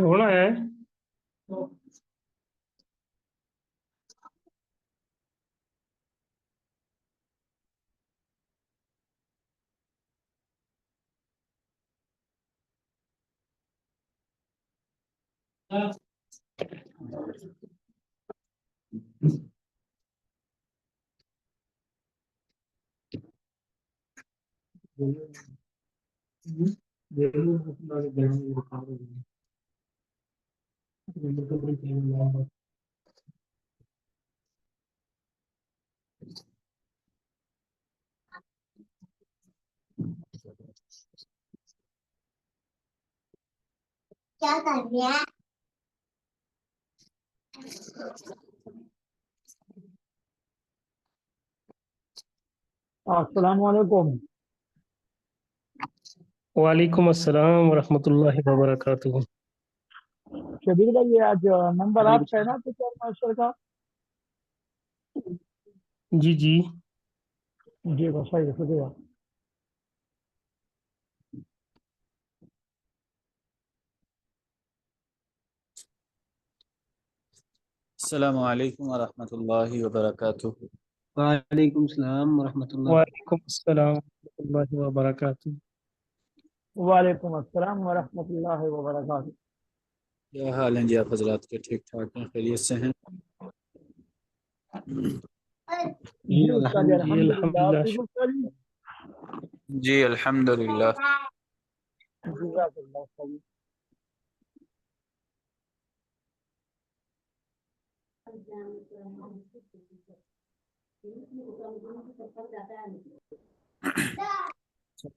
ہونا ہے کیا کر رہے ہیں؟ السلام علیکم. وعلیکم السلام ورحمۃ اللہ وبرکاتہ. شبیر بھائی یہ آج نمبر آپ کا ہے نا ٹیچر ماسٹر کا؟ جی جی جی بس صحیح ہے، شکریہ. السلام علیکم ورحمۃ اللہ وبرکاتہ. وعلیکم السلام ورحمۃ اللہ. وعلیکم السلام ورحمۃ اللہ وبرکاتہ. وعلیکم السلام ورحمۃ اللہ وبرکاتہ. کیا حال ہیں جی آپ حضرات کے؟ ٹھیک ٹھاک ہیں؟ خیریت سے ہیں؟ جی استاد جی الحمدللہ. آپ الحمدللہ. ٹھیک ہو استاد جی؟ جی الحمدللہ. جزاک اللہ خیر.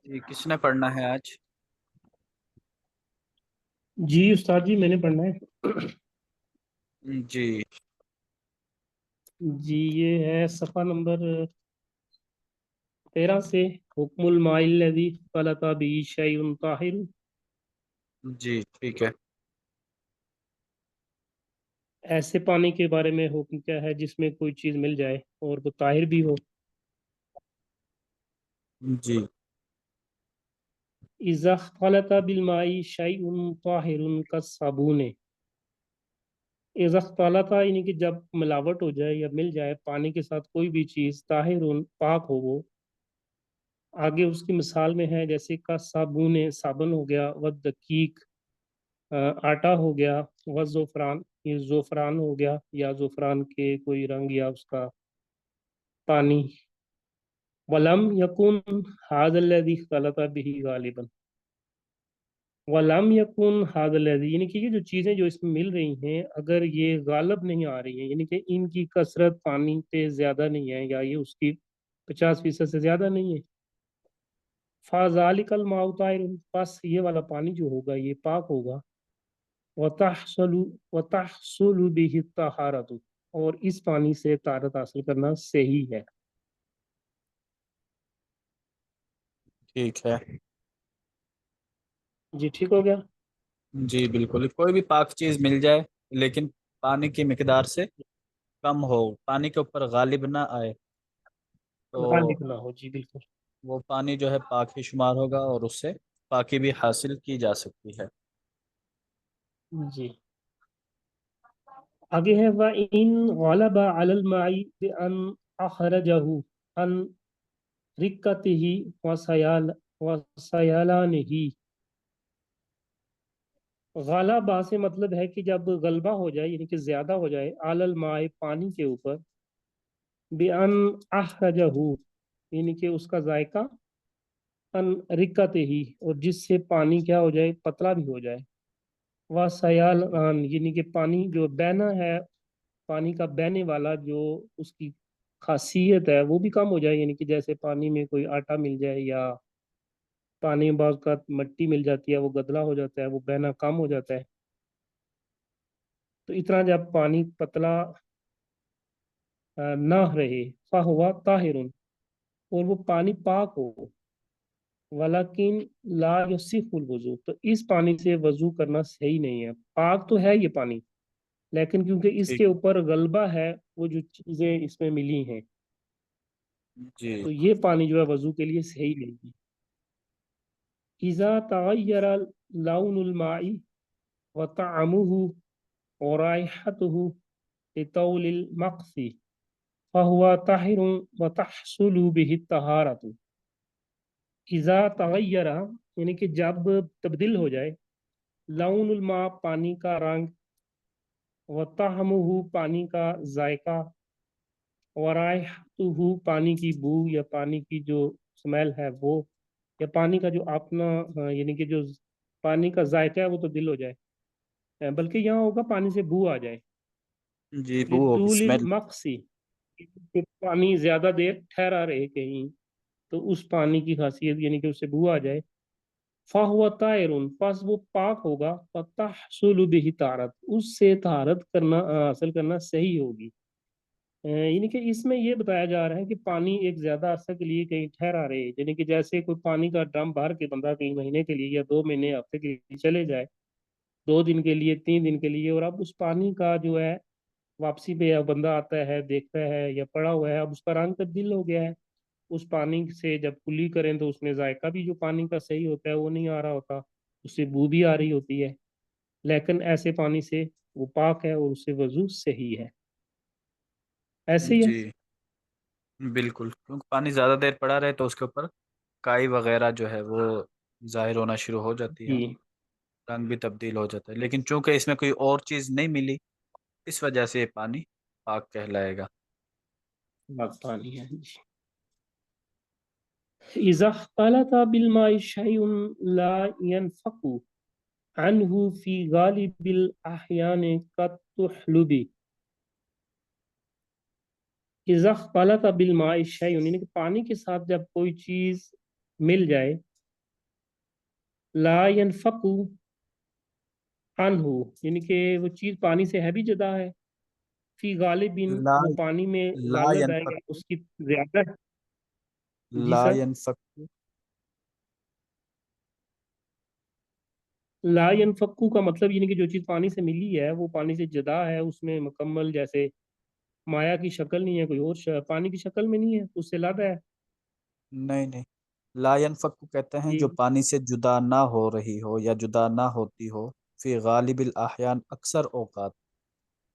جی کس نے پڑھنا ہے آج؟ جی استاد جی میں نے پڑھنا ہے. جی جی یہ ہے صفحہ نمبر 13 سے. حکم الماء الذی اختلط به شیء طاہر. جی ٹھیک ہے. ایسے پانی کے بارے میں حکم کیا ہے جس میں کوئی چیز مل جائے اور وہ طاہر بھی ہو. جی اذا اختلط بالماء شیء طاہر کالصابون. اذا اختلط یعنی کہ جب ملاوٹ ہو جائے یا مل جائے پانی کے ساتھ کوئی بھی چیز، طاہر پاک ہو وہ. آگے اس کی مثال میں ہے جیسے کا صابون، صابن ہو گیا، والدقیق آٹا ہو گیا، والزعفران یہ زعفران ہو گیا یا زعفران کے کوئی رنگ یا اس کا پانی. ولم یکن ھذا الذی اختلط به غالبا. ولم یکن ھذا الذی یعنی کہ یہ جو چیزیں جو اس میں مل رہی ہیں اگر یہ غالب نہیں آ رہی ہیں، یعنی کہ ان کی کثرت پانی پہ زیادہ نہیں ہے یا یہ اس کی 50% سے زیادہ نہیں ہے. فذلک الماء طاہر، پس یہ والا پانی جو ہوگا یہ پاک ہوگا. وتحصل به الطہارۃ، اور اس پانی سے طہارت حاصل کرنا صحیح ہے. ٹھیک ہے. جی ٹھیک ہو گیا. جی بالکل. کوئی بھی پاک چیز مل جائے لیکن پانی کی مقدار سے کم ہو، پانی کے اوپر غالب نہ آئے تو غالب نہ ہو. جی بالکل. وہ پانی جو ہے پاک ہی شمار ہوگا اور اس سے پاکی بھی حاصل کی جا سکتی ہے. جی آگے ہے وَإِن غَلَبَ عَلَى الْمَاءِ بِأَنْ أَخْرَجَهُ عَنْ رِقَّتِهِ وَسَيَلَانِهِ. غالبا سے مطلب ہے کہ جب غلبہ ہو جائے یعنی کہ زیادہ ہو جائے، عَلَى الْمَاءِ پانی کے اوپر، بِأَنْ أَخْرَجَهُ یعنی کہ اس کا ذائقہ، ان رِقَّتِهِ اور جس سے پانی کیا ہو جائے، پتلا بھی ہو جائے. وسیالان یعنی کہ پانی جو بہنا ہے، پانی کا بہنے والا جو اس کی خاصیت ہے وہ بھی کم ہو جائے، یعنی کہ جیسے پانی میں کوئی آٹا مل جائے یا پانی میں بعض کا مٹی مل جاتی ہے وہ گدلا ہو جاتا ہے، وہ بہنا کم ہو جاتا ہے. تو اتنا جب پانی پتلا نہ رہے، فہوا طاہر، اور وہ پانی پاک ہو. ولیکن لا یصح الوضو، تو اس پانی سے وضو کرنا صحیح نہیں ہے. پاک تو ہے یہ پانی لیکن کیونکہ اس ٹھیک کے اوپر غلبہ ہے وہ جو چیزیں اس میں ملی ہیں جی تو یہ پانی جو ہے وضو کے لیے صحیح نہیں ہے. اذا تغیر لون الماء وطعمه ورائحته لطول المقص فهو طاہر وتحصل به الطہارۃ. اذا تغیر یعنی کہ جب تبدیل ہو جائے لون الماء پانی کا رنگ وطعمه پانی کا ذائقہ ورائحته پانی کی بو یا پانی کی جو سمیل ہے وہ یا پانی کا جو اپنا یعنی کہ جو پانی کا ذائقہ ہے وہ تبدیل ہو جائے بلکہ یہاں ہوگا پانی سے بو آ جائے جی بو ہوگی لطول اسمیل. المقصی پانی زیادہ دیر ٹھہرا رہے کہیں تو اس پانی کی خاصیت یعنی کہ اس سے بو آ جائے فَهُوَ طَاہِرٌ پس وہ پاک ہوگا فَتَحْصُلُ بِهِ طَہارَۃ اس سے طہارت کرنا حاصل کرنا صحیح ہوگی. یعنی کہ اس میں یہ بتایا جا رہا ہے کہ پانی ایک زیادہ عرصے کے لیے کہیں ٹھہرا رہے یعنی کہ جیسے کوئی پانی کا ڈرم بھر کے بندہ کئی مہینے کے لیے یا 2 مہینے ہفتے کے لیے چلے جائے 2 دن کے لیے 3 دن کے لیے اور اب اس پانی کا جو ہے واپسی پہ اب بندہ آتا ہے دیکھتا ہے یا پڑا ہوا ہے اب اس کا رنگ تبدیل ہو گیا ہے اس پانی سے جب کلی کریں تو اس میں ذائقہ بھی جو پانی کا صحیح ہوتا ہے وہ نہیں آ رہا ہوتا اس سے بو بھی آ رہی ہوتی ہے لیکن ایسے پانی سے وہ پاک ہے اور اس سے وضو صحیح ہے. ایسے ہی ہے. جی بالکل کیونکہ پانی زیادہ دیر پڑا رہے تو اس کے اوپر کائی وغیرہ جو ہے وہ ظاہر ہونا شروع ہو جاتی ہے, جی رنگ بھی تبدیل ہو جاتا ہے, لیکن چونکہ اس میں کوئی اور چیز نہیں ملی اس وجہ سے یہ پانی پاک کہلائے گا. پاک پانی ہے. اذا اختلط بالماء شيء لا ينفك عنه في غالب الاحيان كالطحلب. اذا اختلط بالماء شيء یعنی کہ پانی کے ساتھ جب کوئی چیز مل جائے لا ينفك عنه یعنی کہ وہ چیز پانی سے ہے بھی جدا ہے فی غالب لا وہ پانی میں لا غالب ہے ينفک یا اس کی زیادہ ہے. جی لا سر. ينفک لا ينفکو کا مطلب یعنی کہ جو چیز پانی سے ملی ہے وہ پانی سے جدا ہے اس میں مکمل جیسے مایا کی شکل نہیں ہے کوئی اور پانی کی شکل میں نہیں ہے اس سے علیحدہ ہے. نہیں نہیں, لا ينفک کو کہتے ہیں جی جو پانی سے جدا نہ ہو رہی ہو یا جدا نہ ہوتی ہو فی غالب الاحیان اکثر اوقات,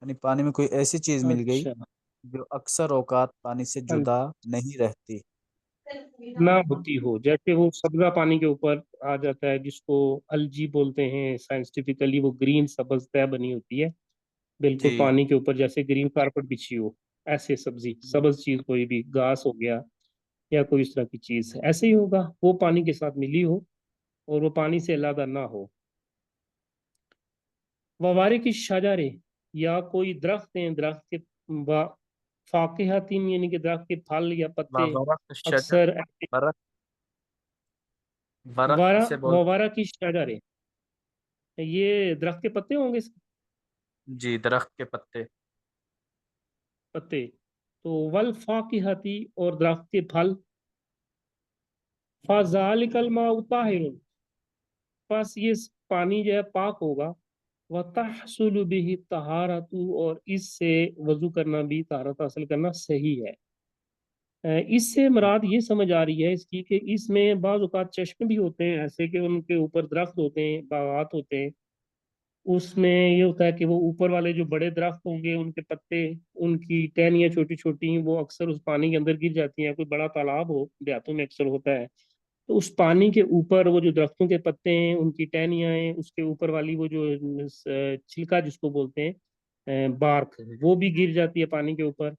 یعنی پانی میں کوئی ایسی چیز مل گئی اچھا جو اکثر اوقات پانی سے جدا نہیں رہتی. نہ ہوتی ہو جیسے وہ سبزہ پانی کے اوپر آ جاتا ہے جس کو الجی بولتے ہیں سائنسٹیفکلی وہ گرین سبز طے بنی ہوتی ہے بالکل جی پانی کے اوپر جیسے گرین کارپٹ بچھی ہو ایسے سبزی سبز چیز کوئی بھی گھاس ہو گیا یا کوئی اس طرح کی چیز ایسے ہی ہوگا وہ پانی کے ساتھ ملی ہو اور وہ پانی سے علیحدہ نہ ہو. ووارے کی شجرے یا کوئی درخت ہیں درخت کے فاقہتین یعنی کہ درخت کے پھل یا پتے ورق الشجر, اکثر ورق ورق وارا کسے بولتے وارا کی شجرے یہ درخت کے پتے ہوں گے ہیں؟ جی درخت کے پتے. پتے تو والفاقہتی اور درخت کے پھل فذالک الماء طاہر پس یہ پانی جو ہے پاک ہوگا وتحصل به طہارت اور اس سے وضو کرنا بھی طہارت حاصل کرنا صحیح ہے. اس سے مراد یہ سمجھ آ رہی ہے اس کی کہ اس میں بعض اوقات چشمے بھی ہوتے ہیں ایسے کہ ان کے اوپر درخت ہوتے ہیں باغات ہوتے ہیں اس میں یہ ہوتا ہے کہ وہ اوپر والے جو بڑے درخت ہوں گے ان کے پتے ان کی ٹہنیاں چھوٹی چھوٹی وہ اکثر اس پانی کے اندر گر جاتی ہیں کوئی بڑا تالاب ہو دیہاتوں میں اکثر ہوتا ہے تو اس پانی کے اوپر وہ جو درختوں کے پتے ہیں ان کی ٹہنیاں ہیں اس کے اوپر والی وہ جو چھلکا جس کو بولتے ہیں بارک وہ بھی گر جاتی ہے پانی کے اوپر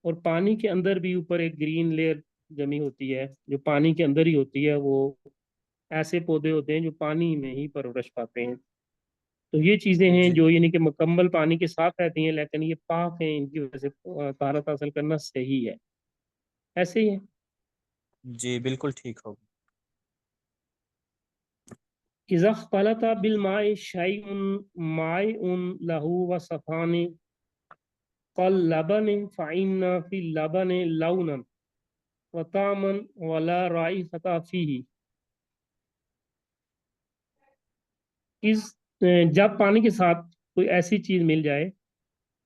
اور پانی کے اندر بھی اوپر ایک گرین لیئر جمی ہوتی ہے جو پانی کے اندر ہی ہوتی ہے وہ ایسے پودے ہوتے ہیں جو پانی میں ہی پرورش پاتے ہیں تو یہ چیزیں ہیں جی جو یعنی کہ مکمل پانی کے ساتھ رہتی ہیں لیکن یہ پاک ہیں ان کی وجہ سے طہارت حاصل کرنا صحیح ہے. ایسے ہی ہے. جی بالکل ٹھیک ہوگا. اذا اختلط بالماء شيء مائع له وصفان كاللبن فإن في اللبن لونا وطعما ولا رائحة فيه. اس جب پانی کے ساتھ کوئی ایسی چیز مل جائے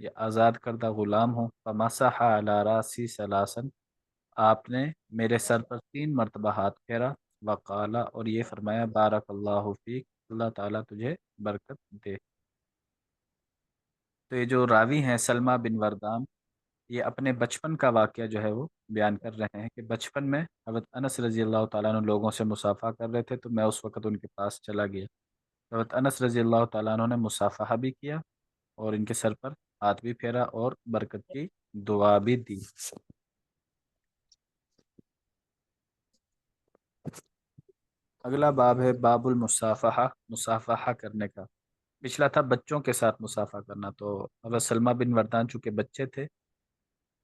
یہ آزاد کردہ غلام ہوں۔ فمسح علی راسی ثلاثا، آپ نے میرے سر پر 3 مرتبہ ہاتھ پھیرا، وقالا، اور یہ فرمایا بارک اللہ فیک، اللہ تعالیٰ تجھے برکت دے۔ تو یہ جو راوی ہیں سلمہ بن وردان، یہ اپنے بچپن کا واقعہ جو ہے وہ بیان کر رہے ہیں کہ بچپن میں حضرت انس رضی اللہ تعالیٰ عنہ لوگوں سے مصافحہ کر رہے تھے، تو میں اس وقت ان کے پاس چلا گیا۔ حضرت انس رضی اللہ تعالیٰ عنہ نے مصافحہ بھی کیا اور ان کے سر پر ہاتھ بھی پھیرا اور برکت کی دعا بھی دی۔ اگلا باب ہے باب المصافحہ، مصافحہ کرنے کا۔ پچھلا تھا بچوں کے ساتھ مصافحہ کرنا، تو حضرت سلمہ بن وردان چونکہ بچے تھے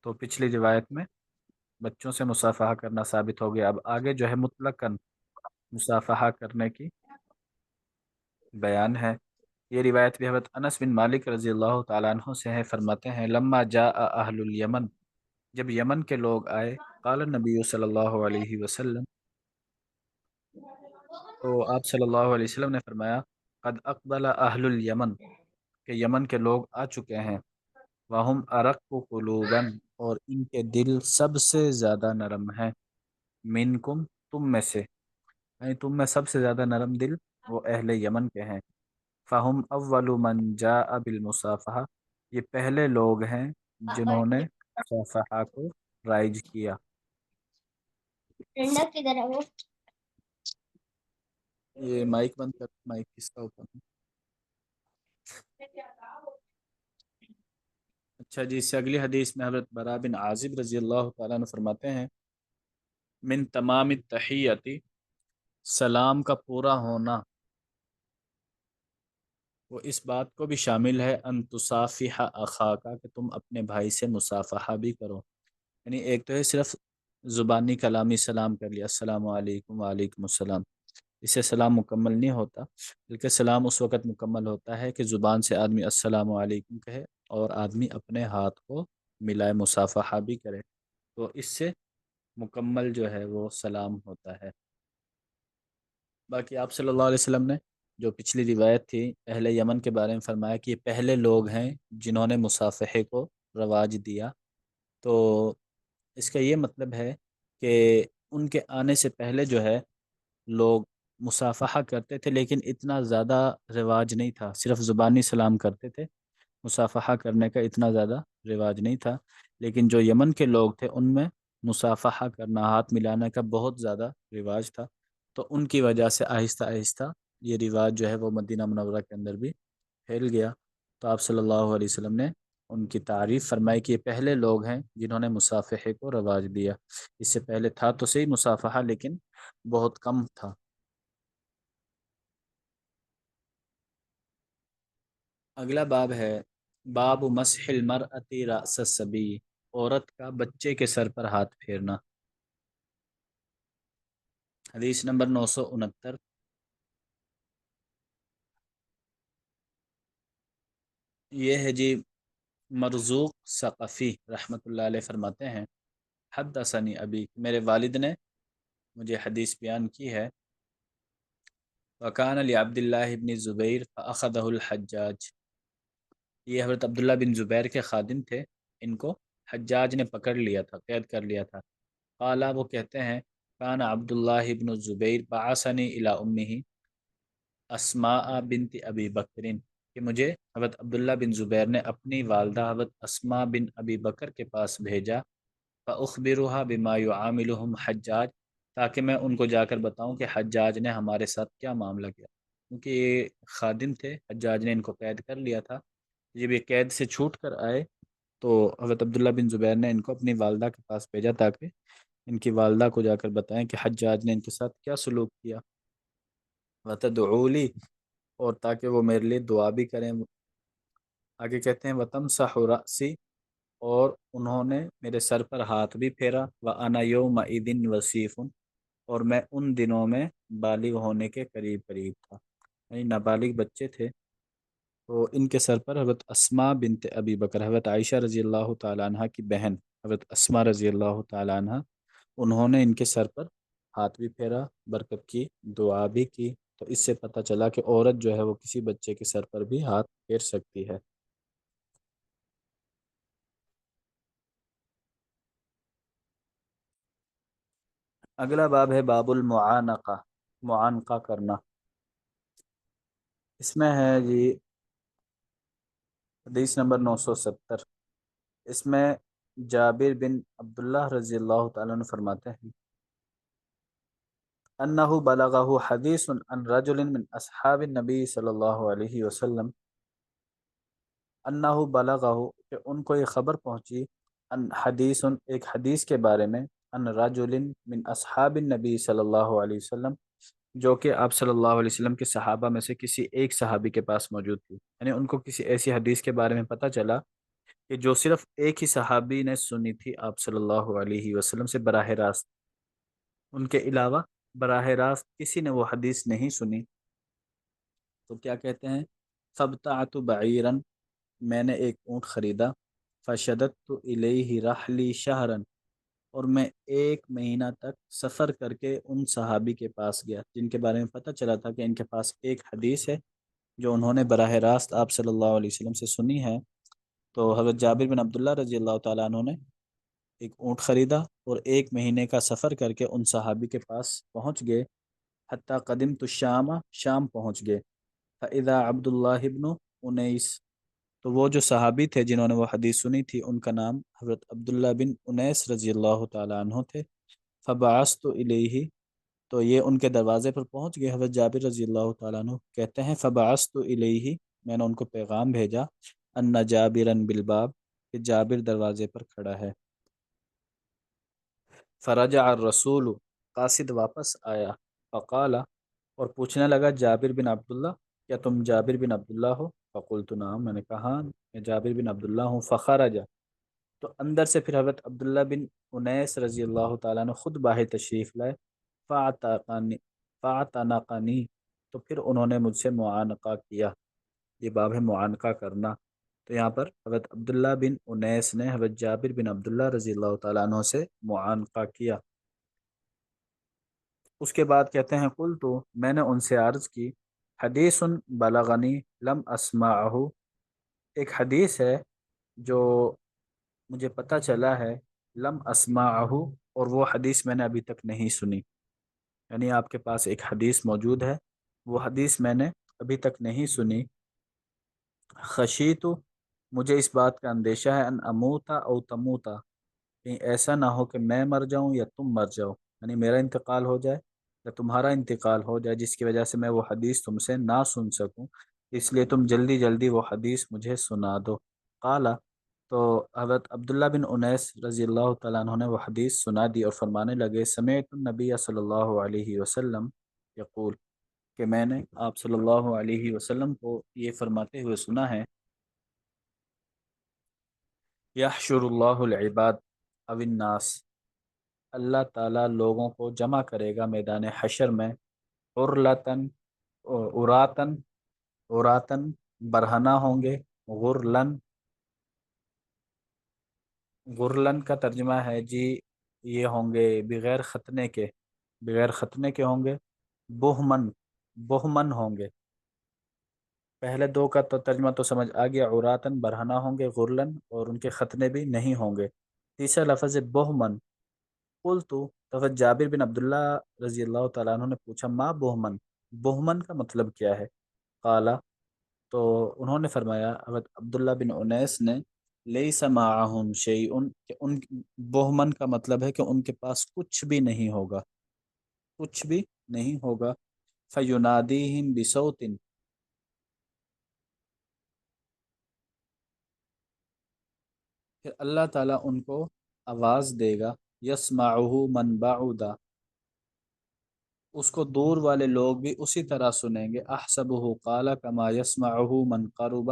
تو پچھلی روایت میں بچوں سے مصافحہ کرنا ثابت ہو گیا۔ اب آگے جو ہے مطلقاً مصافحہ کرنے کی بیان ہے۔ یہ روایت بھی حضرت انس بن مالک رضی اللہ تعالیٰ عنہ سے ہے، فرماتے ہیں لما جاء اہل الیمن، جب یمن کے لوگ آئے، قال النبی صلی اللہ علیہ وسلم، تو آپ صلی اللہ علیہ وسلم نے فرمایا قد اقبل اہل الیمن، کہ یمن کے لوگ آ چکے ہیں، وہم ارق قلوبا، اور ان کے دل سب سے زیادہ نرم ہیں، منکم، تم میں سے، یعنی تم میں سب سے زیادہ نرم دل وہ اہل یمن کے ہیں۔ فہم اول من جاء بالمصافحہ، یہ پہلے لوگ ہیں جنہوں نے مصافحہ کو رائج کیا۔ ٹھنڈا کدھر ہے وہ؟ یہ مائک بند کر، مائک کس کا اوپر ہے؟ اچھا جی، اس سے اگلی حدیث میں حضرت برا بن عازب رضی اللہ تعالیٰ عنہ فرماتے ہیں من تمام التحیتی، سلام کا پورا ہونا، وہ اس بات کو بھی شامل ہے ان تصافح اخاکا، کہ تم اپنے بھائی سے مصافحہ بھی کرو۔ یعنی ایک تو ہے صرف زبانی کلامی سلام کر لیا، السلام علیکم وعلیکم السلام، اس سے سلام مکمل نہیں ہوتا، بلکہ سلام اس وقت مکمل ہوتا ہے کہ زبان سے آدمی السلام علیکم کہے اور آدمی اپنے ہاتھ کو ملائے، مصافحہ بھی کرے، تو اس سے مکمل جو ہے وہ سلام ہوتا ہے۔ باقی آپ صلی اللہ علیہ وسلم نے جو پچھلی روایت تھی اہل یمن کے بارے میں فرمایا کہ یہ پہلے لوگ ہیں جنہوں نے مصافحے کو رواج دیا، تو اس کا یہ مطلب ہے کہ ان کے آنے سے پہلے جو ہے لوگ مصافحہ کرتے تھے، لیکن اتنا زیادہ رواج نہیں تھا، صرف زبانی سلام کرتے تھے، مصافحہ کرنے کا اتنا زیادہ رواج نہیں تھا۔ لیکن جو یمن کے لوگ تھے ان میں مصافحہ کرنا، ہاتھ ملانے کا بہت زیادہ رواج تھا، تو ان کی وجہ سے آہستہ آہستہ یہ رواج جو ہے وہ مدینہ منورہ کے اندر بھی پھیل گیا۔ تو آپ صلی اللہ علیہ وسلم نے ان کی تعریف فرمائی کہ یہ پہلے لوگ ہیں جنہوں نے مصافحے کو رواج دیا، اس سے پہلے تھا تو صحیح مصافحہ لیکن بہت کم تھا۔ اگلا باب ہے باب مسح المرأة رأس الصبی، عورت کا بچے کے سر پر ہاتھ پھیرنا۔ حدیث نمبر 969، یہ ہے جی مرزوق ثقفی رحمۃ اللہ علیہ فرماتے ہیں حدثنی ابی، میرے والد نے مجھے حدیث بیان کی ہے، وکان لعبد اللہ بن زبیر فاخذہ الحجاج، یہ حضرت عبداللہ بن زبیر کے خادم تھے، ان کو حجاج نے پکڑ لیا تھا، قید کر لیا تھا۔ قالا، وہ کہتے ہیں کان عبداللہ بن زبیر بعثنی الی امہ اسماء بنت ابی بکرین، کہ مجھے حضرت عبداللہ بن زبیر نے اپنی والدہ حضرت اسماء بن ابی بکر کے پاس بھیجا، فاخبرها بما يعاملهم حجاج، تاکہ میں ان کو جا کر بتاؤں کہ حجاج نے ہمارے ساتھ کیا معاملہ کیا، کیونکہ یہ خادم تھے، حجاج نے ان کو قید کر لیا تھا، جب یہ قید سے چھوٹ کر آئے تو حضرت عبداللہ بن زبیر نے ان کو اپنی والدہ کے پاس بھیجا تاکہ ان کی والدہ کو جا کر بتائیں کہ حجاج نے ان کے ساتھ کیا سلوک کیا، وتدعو لی، اور تاکہ وہ میرے لیے دعا بھی کریں۔ آگے کہتے ہیں وتمسح رأسی، اور انہوں نے میرے سر پر ہاتھ بھی پھیرا، وَأَنَا يَوْمَئِذٍ وَصِيفٌ، اور میں ان دنوں میں بالغ ہونے کے قریب قریب تھا، یعنی نابالغ بچے تھے، تو ان کے سر پر حضرت اسماء بنت ابی بکر، حضرت عائشہ رضی اللہ تعالیٰ عنہ کی بہن حضرت اسماء رضی اللہ تعالیٰ عنہ، انہوں نے ان کے سر پر ہاتھ بھی پھیرا، برکت کی دعا بھی کی، تو اس سے پتہ چلا کہ عورت جو ہے وہ کسی بچے کے سر پر بھی ہاتھ پھیر سکتی ہے۔ اگلا باب ہے باب المعانقہ، معانقہ کرنا۔ اس میں ہے جی حدیث نمبر 970۔ اس میں جابر بن عبداللہ رضی اللہ تعالیٰ عنہ فرماتے ہیں انہ بلغہ حدیث عن رجل من اصحاب النبی صلی اللہ علیہ وسلم، انہ بلغہ کہ ان کو یہ خبر پہنچی، ان حدیث ایک حدیث کے بارے میں، ان رجل من اصحاب النبی صلی اللہ علیہ وسلم جو کہ آپ صلی اللہ علیہ وسلم کے صحابہ میں سے کسی ایک صحابی کے پاس موجود تھی، یعنی ان کو کسی ایسی حدیث کے بارے میں پتہ چلا کہ جو صرف ایک ہی صحابی نے سنی تھی آپ صلی اللہ علیہ وسلم سے براہ راست، ان کے علاوہ براہ راست کسی نے وہ حدیث نہیں سنی۔ تو کیا کہتے ہیں، فابتعت بعیرا، میں نے ایک اونٹ خریدا، فشددت الیہ رحلی شہرا، اور میں ایک مہینہ تک سفر کر کے ان صحابی کے پاس گیا جن کے بارے میں پتہ چلا تھا کہ ان کے پاس ایک حدیث ہے جو انہوں نے براہ راست آپ صلی اللہ علیہ وسلم سے سنی ہے۔ تو حضرت جابر بن عبداللہ رضی اللہ تعالیٰ عنہ نے ایک اونٹ خریدا اور ایک مہینے کا سفر کر کے ان صحابی کے پاس پہنچ گئے، حتیٰ قدمت الشام، شام پہنچ گئے، فاذا عبداللہ ابن انیس، تو وہ جو صحابی تھے جنہوں نے وہ حدیث سنی تھی ان کا نام حضرت عبداللہ بن انیس رضی اللہ تعالیٰ عنہ تھے۔ فبعثت الیہ، تو یہ ان کے دروازے پر پہنچ گئے۔ حضرت جابر رضی اللہ تعالیٰ عنہ کہتے ہیں فبعثت الیہ، میں نے ان کو پیغام بھیجا، ان جابرا بالباب، کہ جابر دروازے پر کھڑا ہے۔ فرجع الرسول، قاصد واپس آیا، فقال، اور پوچھنے لگا جابر بن عبداللہ، کیا تم جابر بن عبداللہ ہو؟ فقلت نعم، میں نے کہا میں جابر بن عبداللہ ہوں۔ فخرج، تو اندر سے پھر حضرت عبداللہ بن انیس رضی اللہ تعالیٰ نے خود باہر تشریف لائے، فاعتنقنی، تو پھر انہوں نے مجھ سے معانقہ کیا۔ یہ باب ہے معانقہ کرنا۔ تو یہاں پر حضرت عبداللہ بن انیس نے حضرت جابر بن عبداللہ رضی اللہ تعالیٰ عنہ سے معانقہ کیا۔ اس کے بعد کہتے ہیں قلت، میں نے ان سے عرض کی، حدیث بلغنی لم اسمعہ، ایک حدیث ہے جو مجھے پتہ چلا ہے، لم اسمعہ، اور وہ حدیث میں نے ابھی تک نہیں سنی، یعنی آپ کے پاس ایک حدیث موجود ہے، وہ حدیث میں نے ابھی تک نہیں سنی۔ خشیت، مجھے اس بات کا اندیشہ ہے، ان اموتا او تموتا، کہیں ایسا نہ ہو کہ میں مر جاؤں یا تم مر جاؤ، یعنی میرا انتقال ہو جائے یا تمہارا انتقال ہو جائے، جس کی وجہ سے میں وہ حدیث تم سے نہ سن سکوں، اس لیے تم جلدی جلدی وہ حدیث مجھے سنا دو۔ قالا، تو حضرت عبداللہ بن انیس رضی اللہ تعالیٰ عنہ نے وہ حدیث سنا دی اور فرمانے لگے، سمعت النبی صلی اللہ علیہ وسلم یقول، کہ میں نے آپ صلی اللہ علیہ وسلم کو یہ فرماتے ہوئے سنا ہے، یحشر اللہ العباد او الناس، اللہ تعالیٰ لوگوں کو جمع کرے گا میدان حشر میں، غرلتن، اراتن، اراتن برہنہ ہوں گے، غرلن، غرلن کا ترجمہ ہے جی یہ ہوں گے بغیر ختنے کے، بغیر ختنے کے ہوں گے، بہمن، بہمن ہوں گے۔ پہلے دو کا تو ترجمہ تو سمجھ آ گیا، عوراتن برہنہ ہوں گے، غرلن، اور ان کے ختنے بھی نہیں ہوں گے۔ تیسرا لفظ ہے بہمن، قلت، تو جابر بن عبداللہ رضی اللہ تعالیٰ عنہ نے پوچھا، ما بہمن، بہمن کا مطلب کیا ہے؟ قالا، تو انہوں نے فرمایا، حضرت عبداللہ بن انیس نے، لیس معہم شیئن، کہ ان بہمن کا مطلب ہے کہ ان کے پاس کچھ بھی نہیں ہوگا، کچھ بھی نہیں ہوگا۔ فینادیہم بصوت، پھر اللہ تعالیٰ ان کو آواز دے گا، یسمعہ من بعد، اس کو دور والے لوگ بھی اسی طرح سنیں گے، احسبہ قال کما یسمعہ من قرب،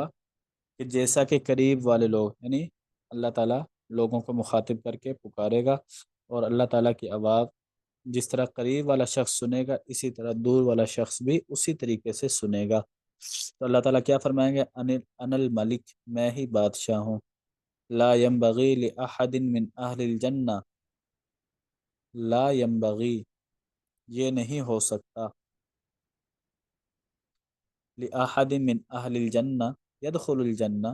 کہ جیسا کہ قریب والے لوگ، یعنی اللہ تعالیٰ لوگوں کو مخاطب کر کے پکارے گا، اور اللہ تعالیٰ کی آواز جس طرح قریب والا شخص سنے گا اسی طرح دور والا شخص بھی اسی طریقے سے سنے گا۔ تو اللہ تعالیٰ کیا فرمائیں گے، ان الملک، میں ہی بادشاہ ہوں، لا ينبغی لأحد من اہل الجنہ، لا ينبغی، یہ نہیں ہو سکتا، لأحد من اہل الجنہ يدخل الجنہ،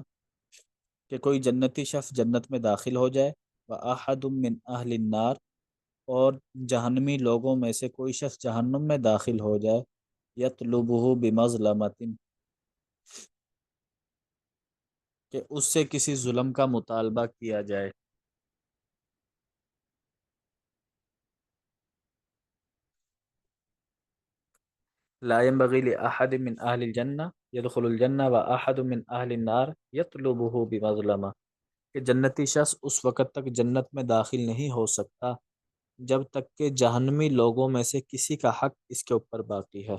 کہ کوئی جنتی شخص جنت میں داخل ہو جائے، وأحد من اہل النار، اور جہنمی لوگوں میں سے کوئی شخص جہنم میں داخل ہو جائے یطلبہ بمظلمۃ کہ اس سے کسی ظلم کا مطالبہ کیا جائے. لا ينبغي لأحد من أهل الجنة يدخل الجنة وأحد من أهل النار يطلبه بمظلمة کہ جنتی شخص اس وقت تک جنت میں داخل نہیں ہو سکتا جب تک کہ جہنمی لوگوں میں سے کسی کا حق اس کے اوپر باقی ہے.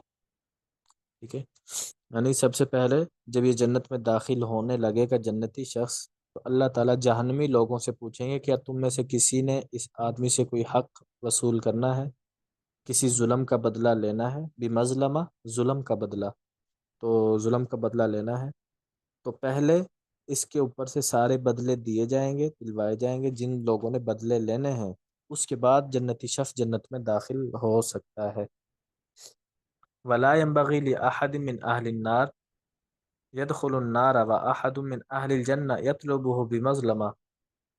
ٹھیک ہے، یعنی سب سے پہلے جب یہ جنت میں داخل ہونے لگے گا جنتی شخص، تو اللہ تعالیٰ جہنمی لوگوں سے پوچھیں گے کیا تم میں سے کسی نے اس آدمی سے کوئی حق وصول کرنا ہے، کسی ظلم کا بدلہ لینا ہے. بمظلمہ ظلم کا بدلہ، تو ظلم کا بدلہ لینا ہے تو پہلے اس کے اوپر سے سارے بدلے دیے جائیں گے، دلوائے جائیں گے جن لوگوں نے بدلے لینے ہیں. اس کے بعد جنتی شخص جنت میں داخل ہو سکتا ہے. ولا ينبغي لأحد من أهل النار يدخل النار وأحد من أهل الجنة يطلبه بمظلمة.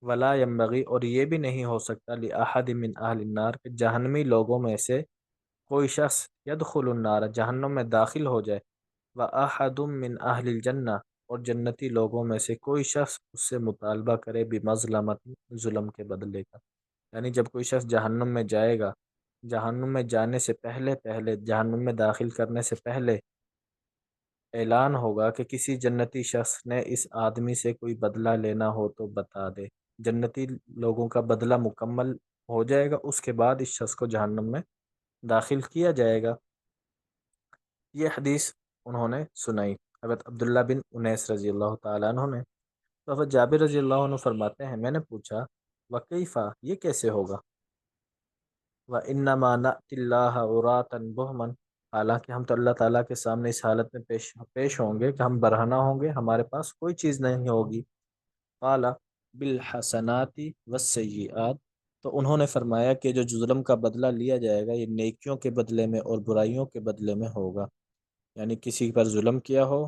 ولا ينبغي اور یہ بھی نہیں ہو سکتا لأحد من أهل النار کہ جہنمی لوگوں میں سے کوئی شخص يدخل النار جہنم میں داخل ہو جائے وأحد من أهل الجنة اور جنتی لوگوں میں سے کوئی شخص اس سے مطالبہ کرے بمظلمت ظلم کے بدلے کا. یعنی جب کوئی شخص جہنم میں جائے گا، جہنم میں جانے سے پہلے جہنم میں داخل کرنے سے پہلے اعلان ہوگا کہ کسی جنتی شخص نے اس آدمی سے کوئی بدلہ لینا ہو تو بتا دے. جنتی لوگوں کا بدلہ مکمل ہو جائے گا، اس کے بعد اس شخص کو جہنم میں داخل کیا جائے گا. یہ حدیث انہوں نے سنائی حضرت عبداللہ بن انیس رضی اللہ تعالیٰ عنہ نے. تو حضرت جابر رضی اللہ عنہ فرماتے ہیں میں نے پوچھا وکیفا یہ کیسے ہوگا، وَإِنَّمَا نَأْتِ اللَّهَ عُرَاةً بُهْمًا حالانکہ ہم تو اللہ تعالیٰ کے سامنے اس حالت میں پیش ہوں گے کہ ہم برہنہ ہوں گے، ہمارے پاس کوئی چیز نہیں ہوگی. قَالَ بِالْحَسَنَاتِ وَالسَّيِّئَاتِ تو انہوں نے فرمایا کہ جو ظلم کا بدلہ لیا جائے گا یہ نیکیوں کے بدلے میں اور برائیوں کے بدلے میں ہوگا. یعنی کسی پر ظلم کیا ہو